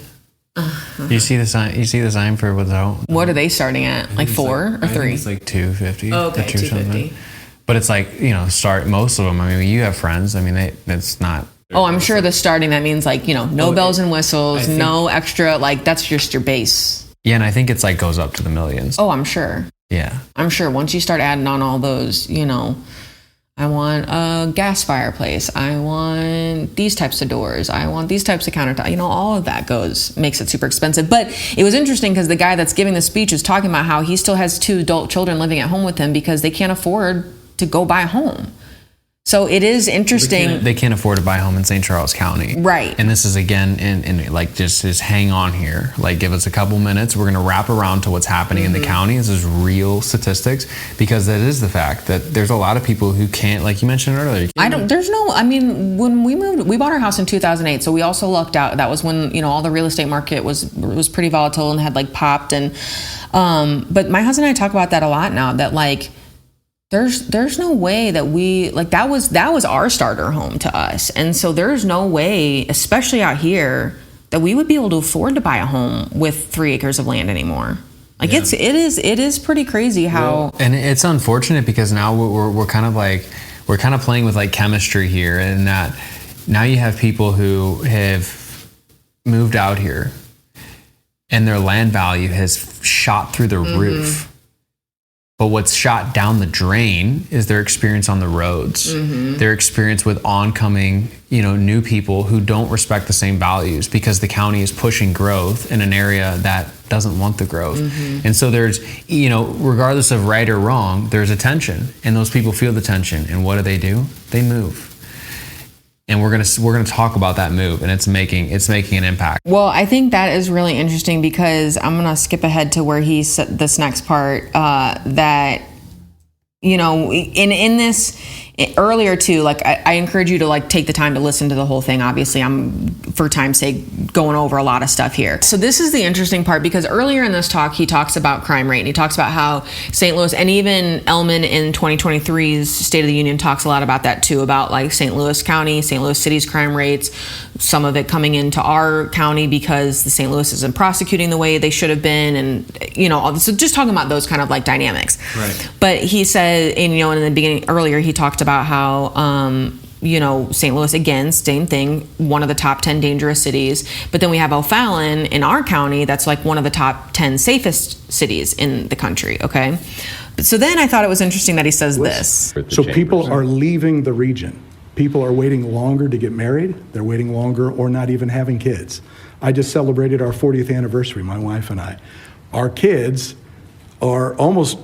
You see the sign? You see the sign for what's out? What are they starting at? Like 4 or 3? I think it's like $250. Oh, okay, $250. But it's like, you know, most of them. I mean, you have friends. I mean, it's not. Oh, I'm sure the starting, that means like, you know, no bells and whistles, no extra, like that's just your base. Yeah, and I think it's like goes up to the millions. Oh, I'm sure. Yeah. I'm sure once you start adding on all those, you know, I want a gas fireplace. I want these types of doors. I want these types of countertops. You know, all of that makes it super expensive. But it was interesting because the guy that's giving the speech is talking about how he still has 2 adult children living at home with him because they can't afford to go buy a home. So it is interesting. They can't afford to buy a home in St. Charles County. Right. And this is again, in like just hang on here. Like give us a couple minutes. We're going to wrap around to what's happening in the county. This is real statistics because that is the fact that there's a lot of people who can't, like you mentioned earlier. When we bought our house in 2008. So we also lucked out. That was when, you know, all the real estate market was pretty volatile and had like popped. And, but my husband and I talk about that a lot now, that like, there's no way that that was our starter home to us. And so there's no way, especially out here, that we would be able to afford to buy a home with 3 acres of land anymore. Like it is pretty crazy how. Well, and it's unfortunate because now we're kind of playing with like chemistry here, and that now you have people who have moved out here and their land value has shot through the roof. But what's shot down the drain is their experience on the roads, their experience with oncoming, new people who don't respect the same values because the county is pushing growth in an area that doesn't want the growth. And so there's, regardless of right or wrong, there's a tension, and those people feel the tension. And what do? They move. And we're gonna talk about that move, and it's making an impact. Well, I think that is really interesting because I'm gonna skip ahead to where he said this next part that in this earlier too, like I encourage you to like take the time to listen to the whole thing. Obviously, I'm for time's sake going over a lot of stuff here. So this is the interesting part because earlier in this talk he talks about crime rate, and he talks about how St. Louis, and even Ellman in 2023's State of the Union talks a lot about that too, about like St. Louis County, St. Louis City's crime rates, some of it coming into our county because the St. Louis isn't prosecuting the way they should have been, and so just talking about those kind of like dynamics. Right. But he said, in the beginning earlier, he talked about how St. Louis, again, same thing, one of the top 10 dangerous cities. But then we have O'Fallon in our county that's like one of the top 10 safest cities in the country, okay? So then I thought it was interesting that he says this. So people are leaving the region. People are waiting longer to get married. They're waiting longer or not even having kids. I just celebrated our 40th anniversary, my wife and I. Our kids are almost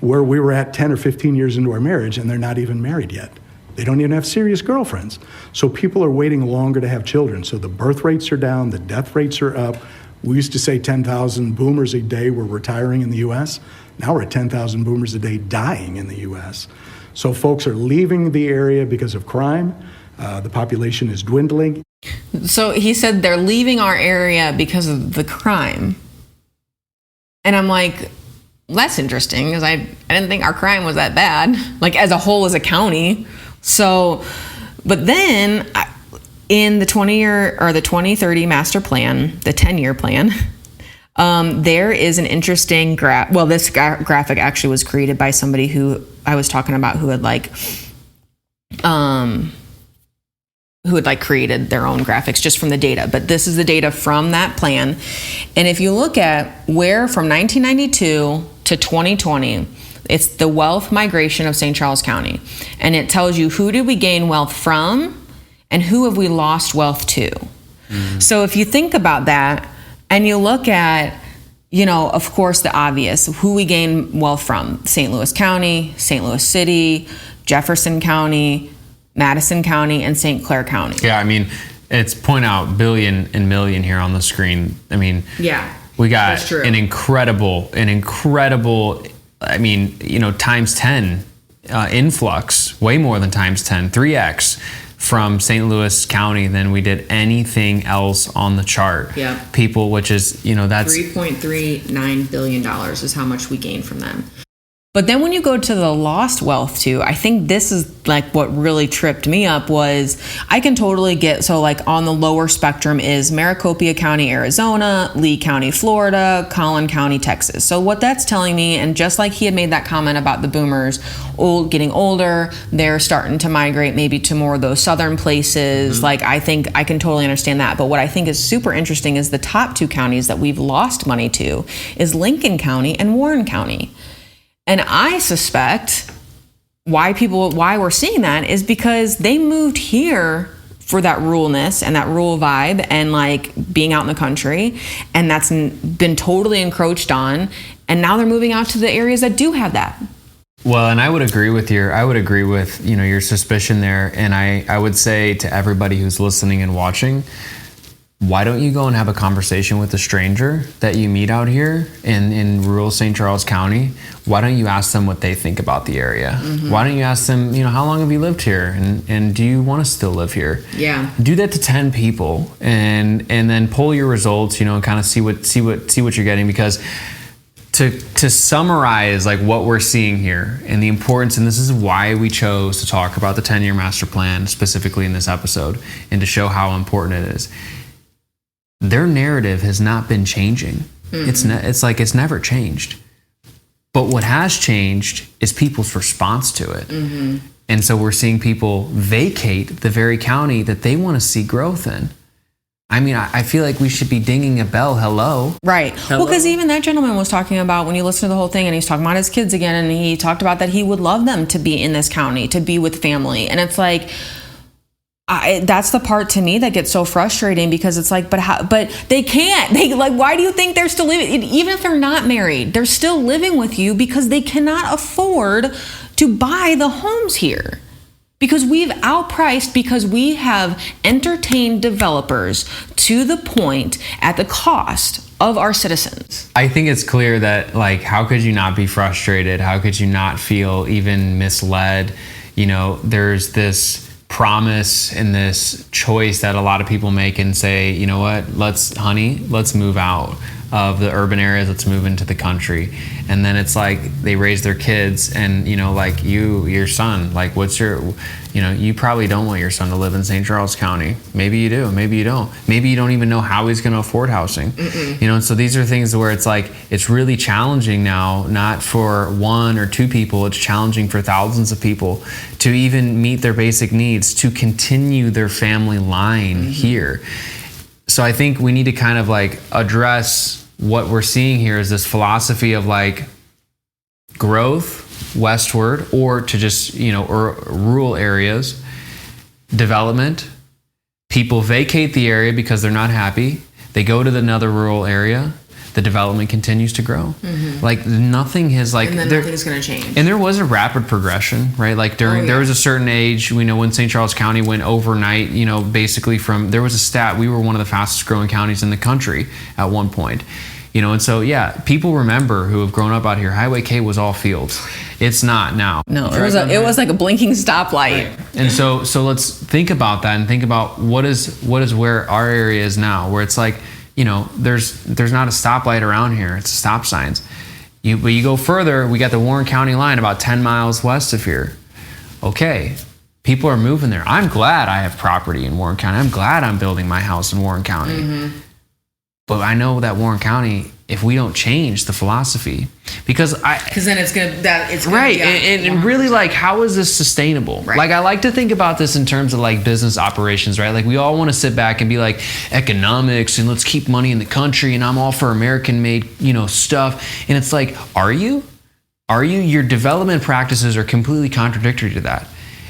where we were at 10 or 15 years into our marriage, and they're not even married yet. They don't even have serious girlfriends. So people are waiting longer to have children. So the birth rates are down, the death rates are up. We used to say 10,000 boomers a day were retiring in the U.S. Now we're at 10,000 boomers a day dying in the U.S. So folks are leaving the area because of crime. The population is dwindling. So he said they're leaving our area because of the crime. And I'm like, that's interesting, because I didn't think our crime was that bad, like as a whole, as a county. So, but then in the 20-year or the 2030 master plan, the 10-year plan, there is an interesting graph. Well, this graphic actually was created by somebody who I was talking about who had created their own graphics just from the data. But this is the data from that plan. And if you look at where from 1992 to 2020, it's the wealth migration of St. Charles County. And it tells you who did we gain wealth from and who have we lost wealth to. So if you think about that and you look at, of course, the obvious, who we gain wealth from: St. Louis County, St. Louis City, Jefferson County, Madison County, and St. Clair County. Yeah, I mean, it's point out billion and million here on the screen. I mean, yeah, we got an incredible, I mean, times 10 influx, way more than times 10, 3x from St. Louis County than we did anything else on the chart. Yeah. People, which is, that's $3.39 billion is how much we gained from them. But then when you go to the lost wealth too, I think this is like what really tripped me up was I can totally get, so like on the lower spectrum is Maricopa County, Arizona, Lee County, Florida, Collin County, Texas. So what that's telling me, and just like he had made that comment about the boomers getting older, they're starting to migrate maybe to more of those southern places. Like I think I can totally understand that. But what I think is super interesting is the top two counties that we've lost money to is Lincoln County and Warren County. And I suspect why we're seeing that is because they moved here for that ruralness and that rural vibe and like being out in the country, and that's been totally encroached on, and now they're moving out to the areas that do have that. Well, and I would agree with your suspicion there, and I would say to everybody who's listening and watching, why don't you go and have a conversation with a stranger that you meet out here in rural St. Charles County? Why don't you ask them what they think about the area? Why don't you ask them, how long have you lived here? And do you want to still live here? Yeah. Do that to 10 people and then pull your results, and kind of see what you're getting, because to summarize like what we're seeing here and the importance, and this is why we chose to talk about the 10-year master plan specifically in this episode and to show how important it is. Their narrative has not been changing. It's never changed. But what has changed is people's response to it. And so we're seeing people vacate the very county that they want to see growth in. I mean, I feel like we should be dinging a bell. Hello. Right. Hello? Well, because even that gentleman was talking about, when you listen to the whole thing, and he's talking about his kids again, and he talked about that he would love them to be in this county, to be with family. And it's like, that's the part to me that gets so frustrating, because it's like, but they can't. Why do you think they're still living? Even if they're not married, they're still living with you because they cannot afford to buy the homes here. Because we've outpriced, because we have entertained developers to the point at the cost of our citizens. I think it's clear that, like, how could you not be frustrated? How could you not feel even misled? You know, there's this promise and this choice that a lot of people make and say, you know what, let's move out of the urban areas, let's move into the country. And then it's like they raise their kids, and you know, like your son, like you probably don't want your son to live in St. Charles County. Maybe you do, maybe you don't. Maybe you don't even know how he's going to afford housing. You know, and so these are things where it's like, it's really challenging now, not for one or two people, it's challenging for thousands of people to even meet their basic needs, to continue their family line here. So I think we need to kind of like address what we're seeing here is this philosophy of like growth westward, or to just, you know, or rural areas, development. People vacate the area because they're not happy. They go to another rural area. The development continues to grow. Like nothing has like, and then nothing's going to change. And there was a rapid progression, right? Like there was a certain age, we know when St. Charles County went overnight, you know, basically there was a stat, we were one of the fastest growing counties in the country at one point. You know, and so, yeah, people remember who have grown up out here, Highway K was all fields. It's not now. No, it was like a blinking stoplight. Right. And so let's think about that and think about what is where our area is now, where it's like, you know, there's not a stoplight around here. It's stop signs. But you go further, we got the Warren County line about 10 miles west of here. Okay, people are moving there. I'm glad I have property in Warren County. I'm glad I'm building my house in Warren County. But I know that Warren County, if we don't change the philosophy, because then it's gonna right, and really, like, how is this sustainable? Right. Like, I like to think about this in terms of like business operations, right? Like, we all want to sit back and be like, economics, and let's keep money in the country, and I'm all for American-made, you know, stuff. And it's like, are you? Your development practices are completely contradictory to that.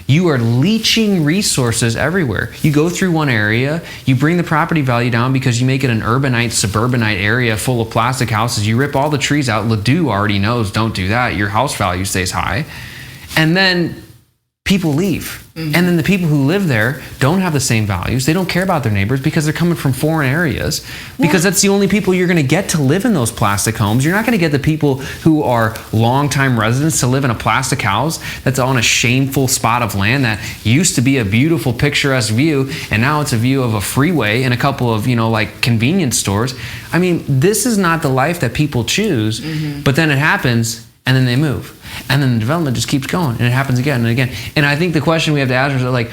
You are leaching resources everywhere. You go through one area, you bring the property value down because you make it an urbanite, suburbanite area full of plastic houses. You rip all the trees out. Ladue already knows, don't do that. Your house value stays high. And then people leave. And then the people who live there don't have the same values. They don't care about their neighbors because they're coming from foreign areas. Because that's the only people you're going to get to live in those plastic homes. You're not going to get the people who are longtime residents to live in a plastic house that's on a shameful spot of land that used to be a beautiful, picturesque view, and now it's a view of a freeway and a couple of, you know, like convenience stores. I mean, this is not the life that people choose, but then it happens, and then they move. And then the development just keeps going, and it happens again and again. And I think the question we have to ask ourselves, like,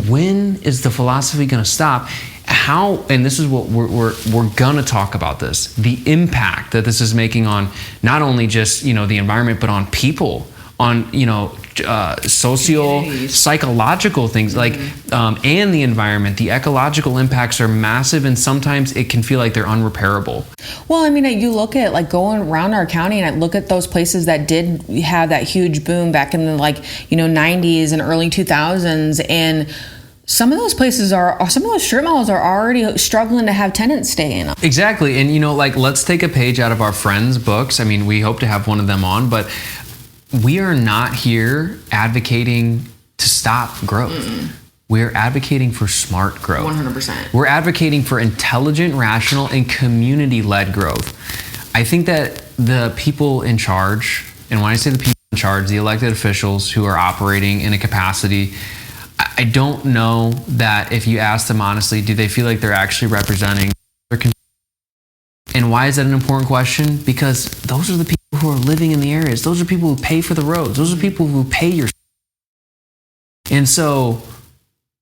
when is the philosophy going to stop? How, and this is what we're going to talk about this, the impact that this is making on not only just, you know, the environment, but on people, on, you know, social, psychological things, like, and the environment. The ecological impacts are massive, and sometimes it can feel like they're unrepairable. Well, I mean, you look at like going around our county, and I look at those places that did have that huge boom back in the 90s and early 2000s, and some of those places some of those strip malls are already struggling to have tenants stay in them. Exactly. And, you know, like, let's take a page out of our friends' books. I mean, we hope to have one of them on, but we are not here advocating to stop growth. We're advocating for smart growth. 100%. We're advocating for intelligent, rational, and community-led growth. I think that the people in charge, and when I say the people in charge, the elected officials who are operating in a capacity, I don't know that if you ask them honestly, do they feel like they're actually representing their community? And why is that an important question? Because those are the people who are living in the areas. Those are people who pay for the roads. Those are people who pay your... And so,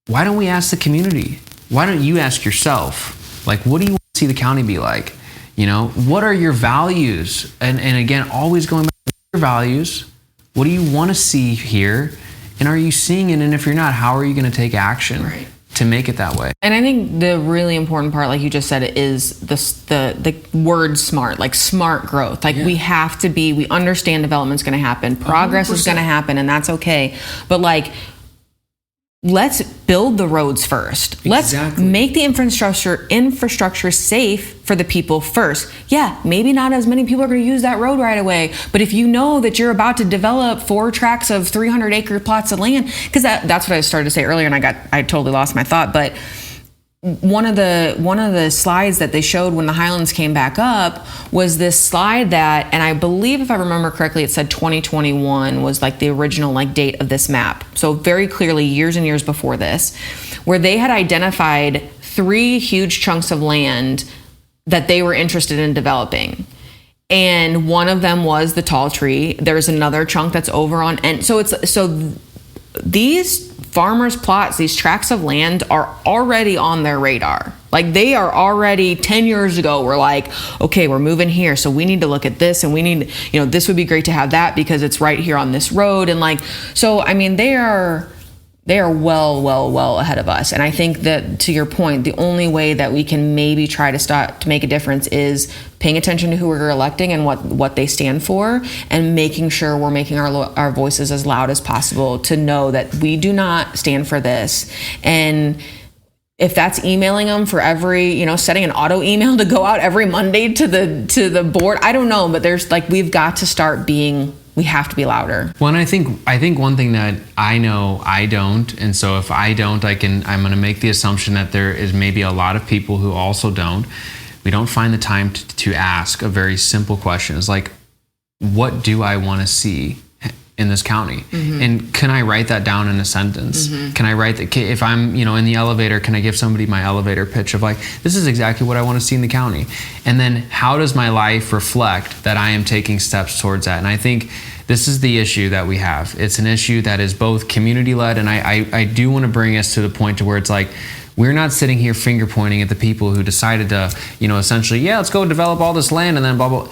why don't we ask the community? Why don't you ask yourself, like, what do you want to see the county be like? You know, what are your values? And again, always going back to your values. What do you want to see here? And are you seeing it? And if you're not, how are you going to take action? Right. to make it that way. And I think the really important part, like you just said, is the word smart, like smart growth. Like we understand development's going to happen, progress 100%. Is going to happen, and that's okay. But like, let's build the roads first. Exactly. Let's make the infrastructure safe for the people first. Yeah, maybe not as many people are going to use that road right away, but if you know that you're about to develop 4 tracts of 300-acre plots of land, because that's what I started to say earlier, and I totally lost my thought, but one of the slides that they showed when the Highlands came back up was this slide that, and I believe if I remember correctly, it said 2021 was like the original like date of this map. So very clearly years and years before this, where they had identified 3 huge chunks of land that they were interested in developing. And one of them was the tall tree. There's another chunk that's over on, and so these farmers' plots, these tracts of land are already on their radar. Like they are already 10 years ago, we're like, okay, we're moving here. So we need to look at this, and we need, this would be great to have that because it's right here on this road. And like, so, I mean, they are well ahead of us. And I think that, to your point, the only way that we can maybe try to start to make a difference is paying attention to who we're electing and what they stand for, and making sure we're making our voices as loud as possible to know that we do not stand for this. And if that's emailing them for every, setting an auto email to go out every Monday to the board, I don't know, but there's like, we've got to start we have to be louder. Well, and I think one thing that I know I don't, and so if I don't, I'm going to make the assumption that there is maybe a lot of people who also don't. We don't find the time to ask a very simple question. It's like, what do I want to see in this county? Mm-hmm. And can I write that down in a sentence? Mm-hmm. Can I write that, if I'm, in the elevator, can I give somebody my elevator pitch of like, this is exactly what I want to see in the county? And then how does my life reflect that I am taking steps towards that? And I think this is the issue that we have. It's an issue that is both community-led, and I do want to bring us to the point to where it's like, we're not sitting here finger pointing at the people who decided to, essentially, let's go develop all this land and then blah, blah.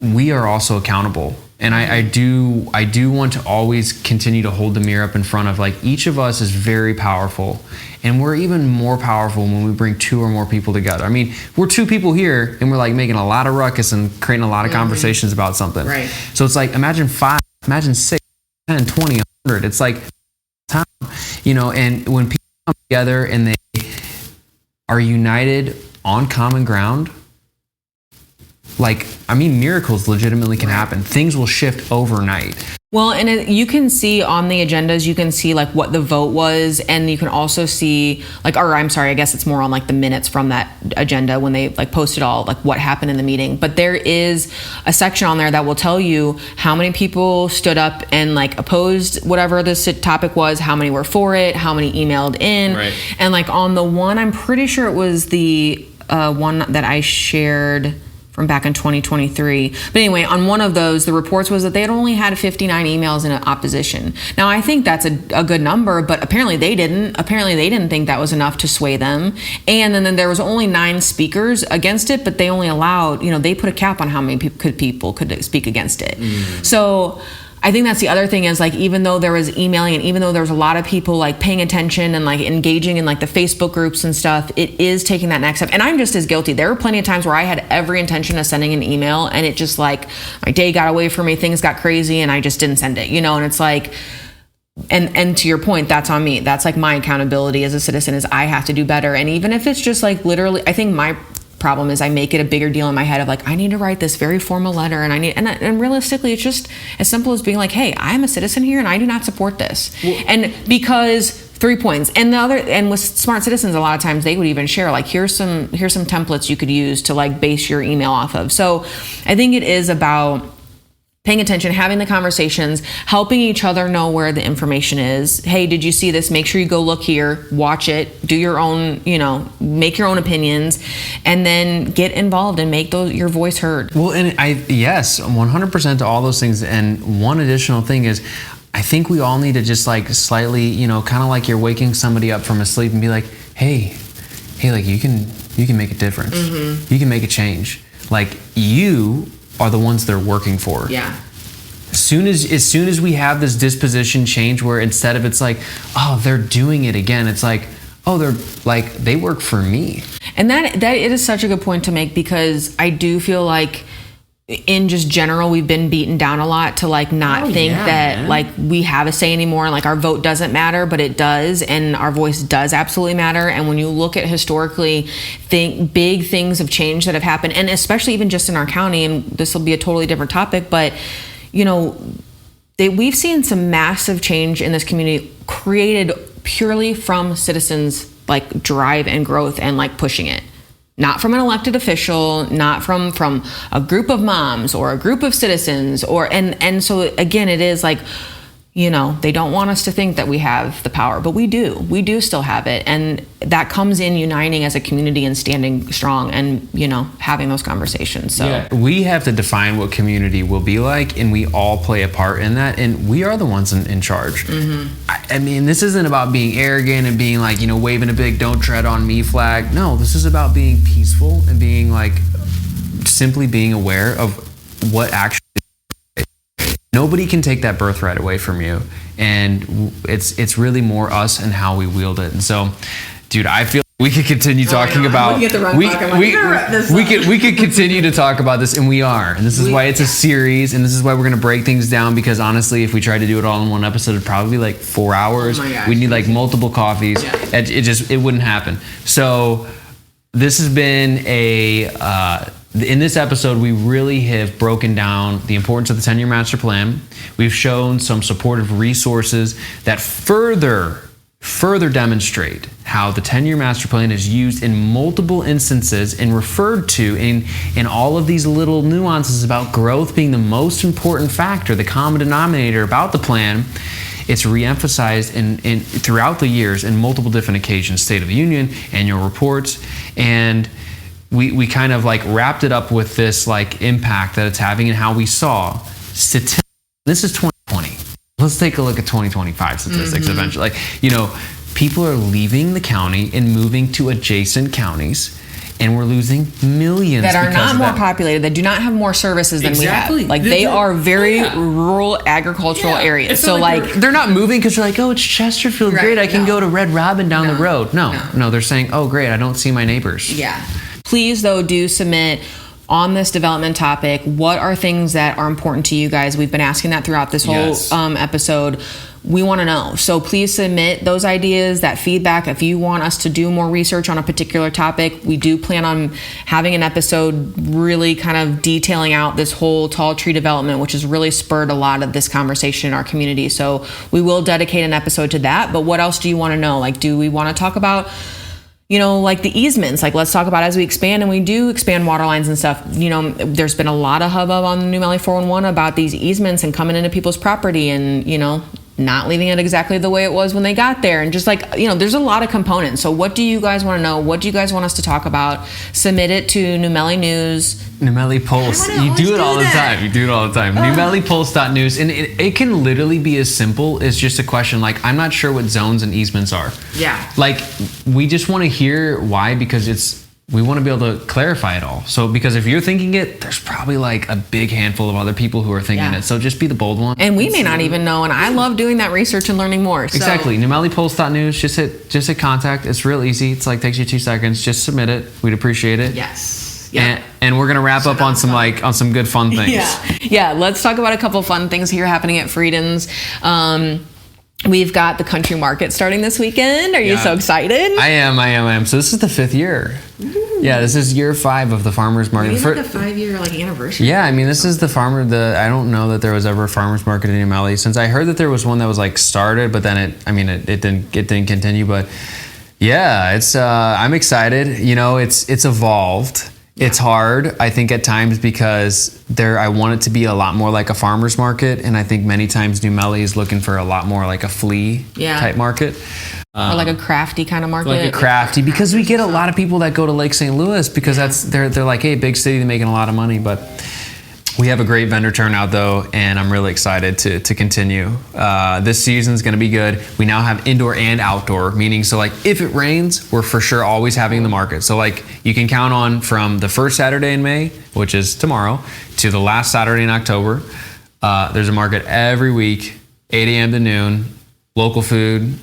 We are also accountable. And I do want to always continue to hold the mirror up in front of, like, each of us is very powerful, and we're even more powerful when we bring 2 or more people together. I mean, we're 2 people here and we're like making a lot of ruckus and creating a lot of conversations about something. Right. So it's like, imagine 5, imagine 6, 10, 20, 100. It's like time, and when people come together and they are united on common ground, like, I mean, miracles legitimately can happen. Things will shift overnight. Well, and you can see on the agendas, you can see like what the vote was, and you can also see like, or I'm sorry, I guess it's more on like the minutes from that agenda when they like posted all like what happened in the meeting. But there is a section on there that will tell you how many people stood up and like opposed whatever this topic was, how many were for it, how many emailed in. Right. And like on the one, I'm pretty sure it was the one that I shared from back in 2023. But anyway, on one of those, the reports was that they had only had 59 emails in opposition. Now, I think that's a good number, but apparently they didn't. Apparently they didn't think that was enough to sway them. And then there was only 9 speakers against it, but they only allowed, they put a cap on how many people could speak against it. So I think that's the other thing is like, even though there was emailing and even though there was a lot of people like paying attention and like engaging in like the Facebook groups and stuff, it is taking that next step. And I'm just as guilty. There were plenty of times where I had every intention of sending an email and it just like, my day got away from me, things got crazy and I just didn't send it, and it's like, and to your point, that's on me. That's like my accountability as a citizen is I have to do better. And even if it's just like literally, I think my problem is I make it a bigger deal in my head of like, I need to write this very formal letter and realistically, it's just as simple as being like, hey, I'm a citizen here and I do not support this. Well, and because 3 points. And with Smart Citizens, a lot of times they would even share like, here's some templates you could use to like base your email off of. So I think it is about paying attention, having the conversations, helping each other know where the information is. Hey, did you see this? Make sure you go look here, watch it, do your own, make your own opinions, and then get involved and make your voice heard. Well, and yes, 100% to all those things. And one additional thing is, I think we all need to just like slightly, kind of like you're waking somebody up from a sleep and be like, hey, like you can make a difference. Mm-hmm. You can make a change. Like you are the ones they're working for. Yeah. As soon as we have this disposition change where instead of it's like, oh, they're doing it again, it's like, oh, they work for me. And that it is such a good point to make, because I do feel like in just general, we've been beaten down a lot to like not think that man. Like we have a say anymore, and like our vote doesn't matter, but it does, and our voice does absolutely matter. And when you look at historically, big things have changed that have happened, and especially even just in our county, and this will be a totally different topic, but you know, we've seen some massive change in this community created purely from citizens like drive and growth and like pushing it. Not from an elected official, not from a group of moms or a group of citizens, and so again, it is like, you know, they don't want us to think that we have the power, but we do still have it. And that comes in uniting as a community and standing strong and, you know, having those conversations. So yeah, we have to define what community will be like, and we all play a part in that, and we are the ones in charge. I mean, this isn't about being arrogant and being like, you know, waving a big "don't tread on me" flag. No, this is about being peaceful and being like, simply being aware of what actually. Nobody can take that birthright away from you, and it's really more us and how we wield it. And so, dude, I feel we could continue talking about we could continue to talk about this, and we are. And this is why it's a series, and this is why we're gonna break things down, because honestly, if we tried to do it all in one episode, it'd probably be like 4 hours. Oh my gosh. We'd need like multiple coffees. Yeah. It wouldn't happen. So this has been in this episode, we really have broken down the importance of the 10-year master plan. We've shown some supportive resources that further demonstrate how the 10-year master plan is used in multiple instances and referred to in all of these little nuances about growth being the most important factor, the common denominator about the plan. It's reemphasized in throughout the years in multiple different occasions, State of the Union, annual reports, and we kind of like wrapped it up with this like impact that it's having and how we saw statistics. This is 2020. Let's take a look at 2025 statistics eventually. Like, you know, people are leaving the county and moving to adjacent counties, and we're losing millions that are not more that. Populated, that do not have more services than we have. Like they are very rural agricultural areas. So like they're not moving because they're like, oh, it's Chesterfield, great, I can go to Red Robin down the road. No, they're saying, oh, great, I don't see my neighbors. Yeah. Please, though, do submit on this development topic. What are things that are important to you guys? We've been asking that throughout this whole episode. We want to know. So please submit those ideas, that feedback. If you want us to do more research on a particular topic, we do plan on having an episode really kind of detailing out this whole tall tree development, which has really spurred a lot of this conversation in our community. So we will dedicate an episode to that. But what else do you want to know? Like, do we want to talk about, you know, like the easements? Like, let's talk about as we expand, and we do expand water lines and stuff. You know, there's been a lot of hubbub on the New Melle 411 about these easements and coming into people's property and, you know, not leaving it exactly the way it was when they got there. And just like, you know, there's a lot of components. So what do you guys want to know? What do you guys want us to talk about? Submit it to New Melle News. New Melle Pulse. You do it all the time. NewMellePulse.news. And it can literally be as simple as just a question like, I'm not sure what zones and easements are. Yeah. Like, we just want to hear why, because we want to be able to clarify it all. So, because if you're thinking it, there's probably like a big handful of other people who are thinking it. So just be the bold one. And we may not even know. And I love doing that research and learning more. So. Exactly. NewMellePulse.news. Just hit contact. It's real easy. It's like takes you 2 seconds. Just submit it. We'd appreciate it. Yes. Yeah. And we're gonna wrap up on some good fun things. Yeah. Let's talk about a couple fun things here happening at Frieden's. We've got the country market starting this weekend. Are you so excited? I am. So this is the 5th year. Ooh. Yeah, this is year 5 of the farmers market. Like a 5-year anniversary. Yeah, I mean, this is I don't know that there was ever a farmers market in Melle. Since I heard that there was one that was like started, but then it didn't continue. But yeah, it's I'm excited. You know, it's evolved. It's hard, I think, at times because I want it to be a lot more like a farmer's market, and I think many times New Melle is looking for a lot more like a flea type market. Or like a crafty kind of market. Like a crafty, because we get a lot of people that go to Lake St. Louis because they're like, hey, big city, they're making a lot of money, but we have a great vendor turnout though, and I'm really excited to continue. This season's gonna be good. We now have indoor and outdoor, meaning so like if it rains, we're for sure always having the market. So like you can count on from the first Saturday in May, which is tomorrow, to the last Saturday in October. There's a market every week, 8 a.m. to noon, local food,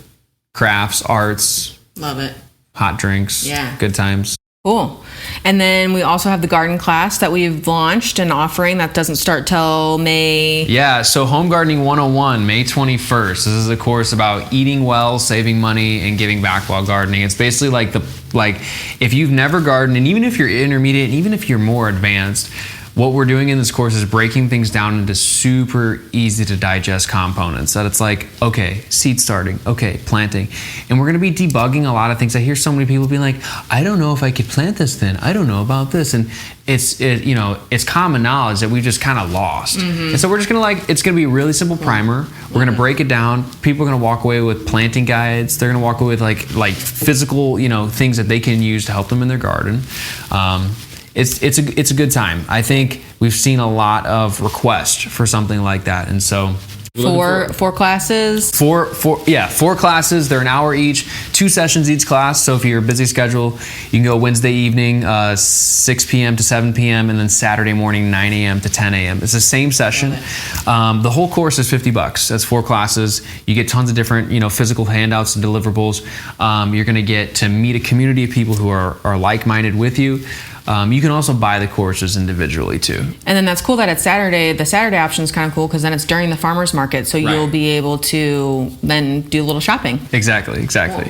crafts, arts, Love it. Hot drinks. Yeah. Good times. Cool. And then we also have the garden class that we've launched and offering that doesn't start till May. Yeah, so Home Gardening 101, May 21st. This is a course about eating well, saving money, and giving back while gardening. It's basically like if you've never gardened, and even if you're intermediate, and even if you're more advanced, what we're doing in this course is breaking things down into super easy to digest components. That it's like, okay, seed starting, okay, planting. And we're gonna be debugging a lot of things. I hear so many people being like, I don't know if I could plant this then. I don't know about this. And it's common knowledge that we've just kind of lost. And so we're just gonna it's gonna be a really simple primer. We're gonna break it down. People are gonna walk away with planting guides. They're gonna walk away with like physical, things that they can use to help them in their garden. It's a good time. I think we've seen a lot of requests for something like that, and so Four classes. Four classes. They're an hour each, 2 sessions each class. So if you're a busy schedule, you can go Wednesday evening, 6 p.m. to 7 p.m. and then Saturday morning, 9 a.m. to 10 a.m. It's the same session. The whole course is $50. That's 4 classes. You get tons of different, physical handouts and deliverables. You're going to get to meet a community of people who are like-minded with you. You can also buy the courses individually too. And then that's cool that it's Saturday. The Saturday option is kind of cool because then it's during the farmers market, so you'll be able to then do a little shopping. Exactly. Cool.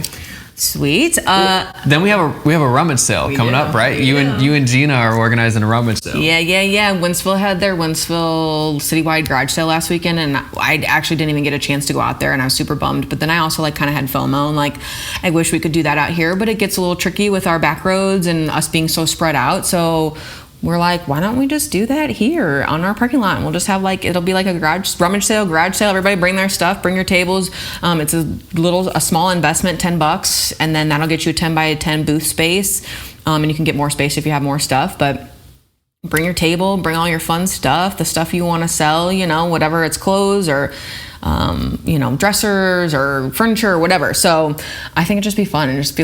Sweet. Then we have a rummage sale coming up, right? You and Gina are organizing a rummage sale. Yeah. Wentzville had their Wentzville citywide garage sale last weekend, and I actually didn't even get a chance to go out there, and I was super bummed. But then I also kind of had FOMO, and I wish we could do that out here, but it gets a little tricky with our back roads and us being so spread out. So we're like, why don't we just do that here on our parking lot? And we'll just have it'll be like a rummage sale. Everybody bring their stuff, bring your tables. It's a small investment, $10, and then that'll get you a 10 by 10 booth space. And you can get more space if you have more stuff, but bring your table, bring all your fun stuff, the stuff you want to sell, whatever it's clothes or, dressers or furniture or whatever. So I think it'd just be fun and just be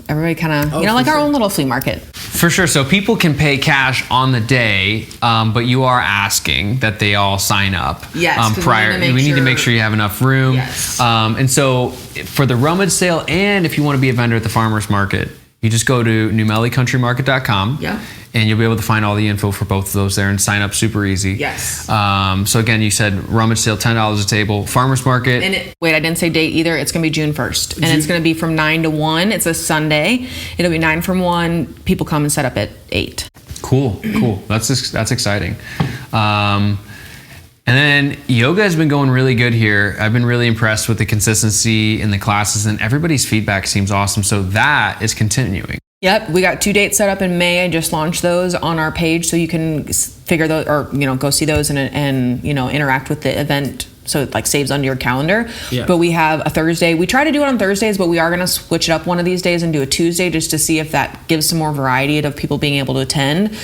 everybody kind of, our own little flea market. For sure. So people can pay cash on the day, but you are asking that they all sign up prior. We need to make sure you have enough room. Yes. And so for the rummage sale, and if you want to be a vendor at the farmer's market, you just go to newmellecountrymarket.com. Yeah. And you'll be able to find all the info for both of those there and sign up super easy. Yes. So again, you said rummage sale, $10 a table. Farmer's market. And wait, I didn't say date either. It's going to be June 1st. And it's going to be from 9 to 1. It's a Sunday. It'll be 9 from 1. People come and set up at 8. Cool. That's exciting. And then yoga has been going really good here. I've been really impressed with the consistency in the classes, and everybody's feedback seems awesome. So that is continuing. Yep, we got 2 dates set up in May. I just launched those on our page, so you can figure those or go see those and interact with the event. So it saves onto your calendar. Yeah. But we have a Thursday. We try to do it on Thursdays, but we are going to switch it up one of these days and do a Tuesday just to see if that gives some more variety of people being able to attend.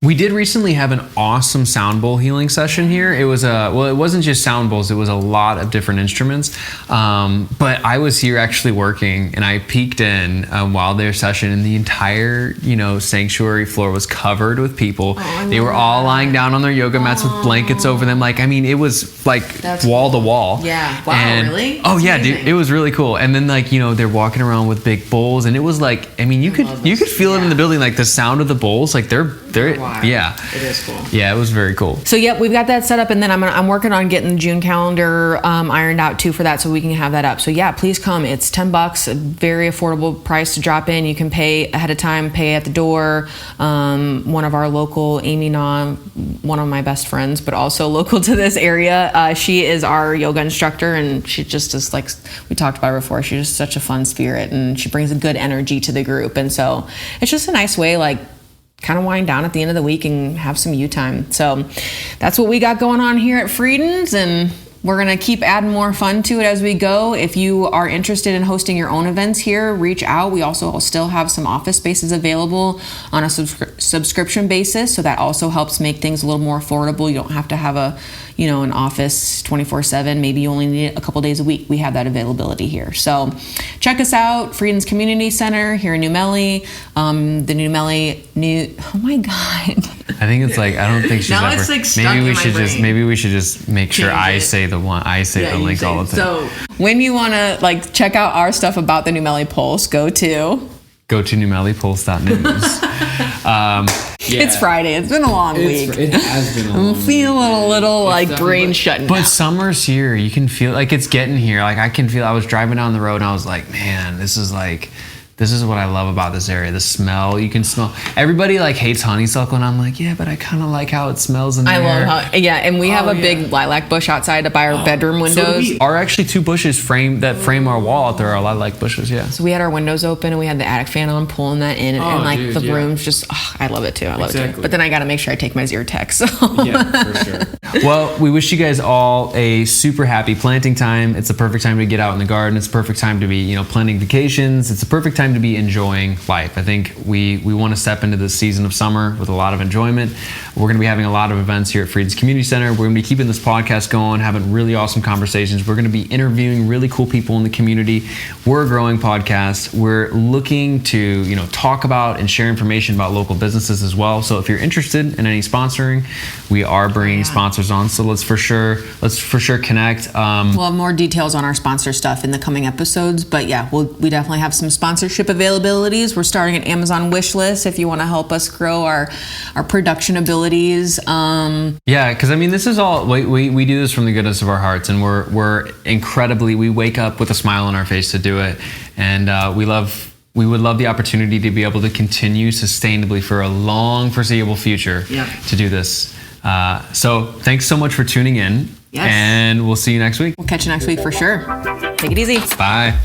We did recently have an awesome sound bowl healing session here. It was it wasn't just sound bowls, it was a lot of different instruments. But I was here actually working, and I peeked in while their session, and the entire, sanctuary floor was covered with people. They were all lying down on their yoga mats with blankets over them. It was That's wall to wall. Yeah. Wow, and, really? Oh yeah, amazing. dude, it was really cool. And then they're walking around with big bowls, and it was you could feel it in the building, the sound of the bowls, they're Wow. Yeah. It is cool. Yeah, it was very cool. So yep, we've got that set up, and then I'm working on getting the June calendar ironed out too for that, so we can have that up. So yeah, please come. It's $10, a very affordable price to drop in. You can pay ahead of time, pay at the door. One of our local, Amy Na, one of my best friends, but also local to this area, she is our yoga instructor, and she just is we talked about her before. She's just such a fun spirit, and she brings a good energy to the group, and so it's just a nice way kind of wind down at the end of the week and have some you time. So that's what we got going on here at Frieden's, and we're going to keep adding more fun to it as we go. If you are interested in hosting your own events here, reach out. We also still have some office spaces available on a subscription basis, so that also helps make things a little more affordable. You don't have to have an office 24/7. Maybe you only need it a couple days a week. We have that availability here. So check us out, Frieden's Community Center here in New Melle. The oh my God. I think it's like, I don't think she's Now ever. it's, like, stuck maybe we in my should just brain. maybe we should just make sure Change I it. say the link all the time. So when you want to like check out our stuff about the new Melle Pulse, go to NewMellePulse.news. It's Friday. It's been a long week. It has been a long I'm feeling a little like definitely- brain shutting But down. summer's here. You can feel like it's getting here. Like I can feel. I was driving down the road and I was like, man, this is what I love about this area. The smell. You can smell. Everybody like hates honeysuckle, and I'm like, yeah, but I kind of like how it smells in I there. love how, and we have a big lilac bush outside by our bedroom so do windows. we. Are actually two bushes frame our wall out there are a lot like bushes. Yeah. So we had our windows open and we had the attic fan on, pulling that in, and like dude, the yeah. room's just, I love it too. I love it too. Exactly. But then I got to make sure I take my Zyrtec. So Yeah, for sure. Well, we wish you guys all a super happy planting time. It's a perfect time to get out in the garden. It's a perfect time to be, planning vacations. It's a perfect time to be enjoying life. I think we want to step into this season of summer with a lot of enjoyment. We're going to be having a lot of events here at Fried's Community Center. We're going to be keeping this podcast going, having really awesome conversations. We're going to be interviewing really cool people in the community. We're a growing podcast. We're looking to, talk about and share information about local businesses as well. So if you're interested in any sponsoring, we are bringing sponsors on. So let's for sure connect. we'll have more details on our sponsor stuff in the coming episodes. But yeah, we definitely have some sponsorship availabilities. We're starting an Amazon wish list if you want to help us grow our production abilities. Yeah, because this is all we do this from the goodness of our hearts, and we wake up with a smile on our face to do it, and we would love the opportunity to be able to continue sustainably for a long foreseeable future to do this. So thanks so much for tuning in, Yes. and we'll see you next week. We'll catch you next week for sure. Take it easy. Bye.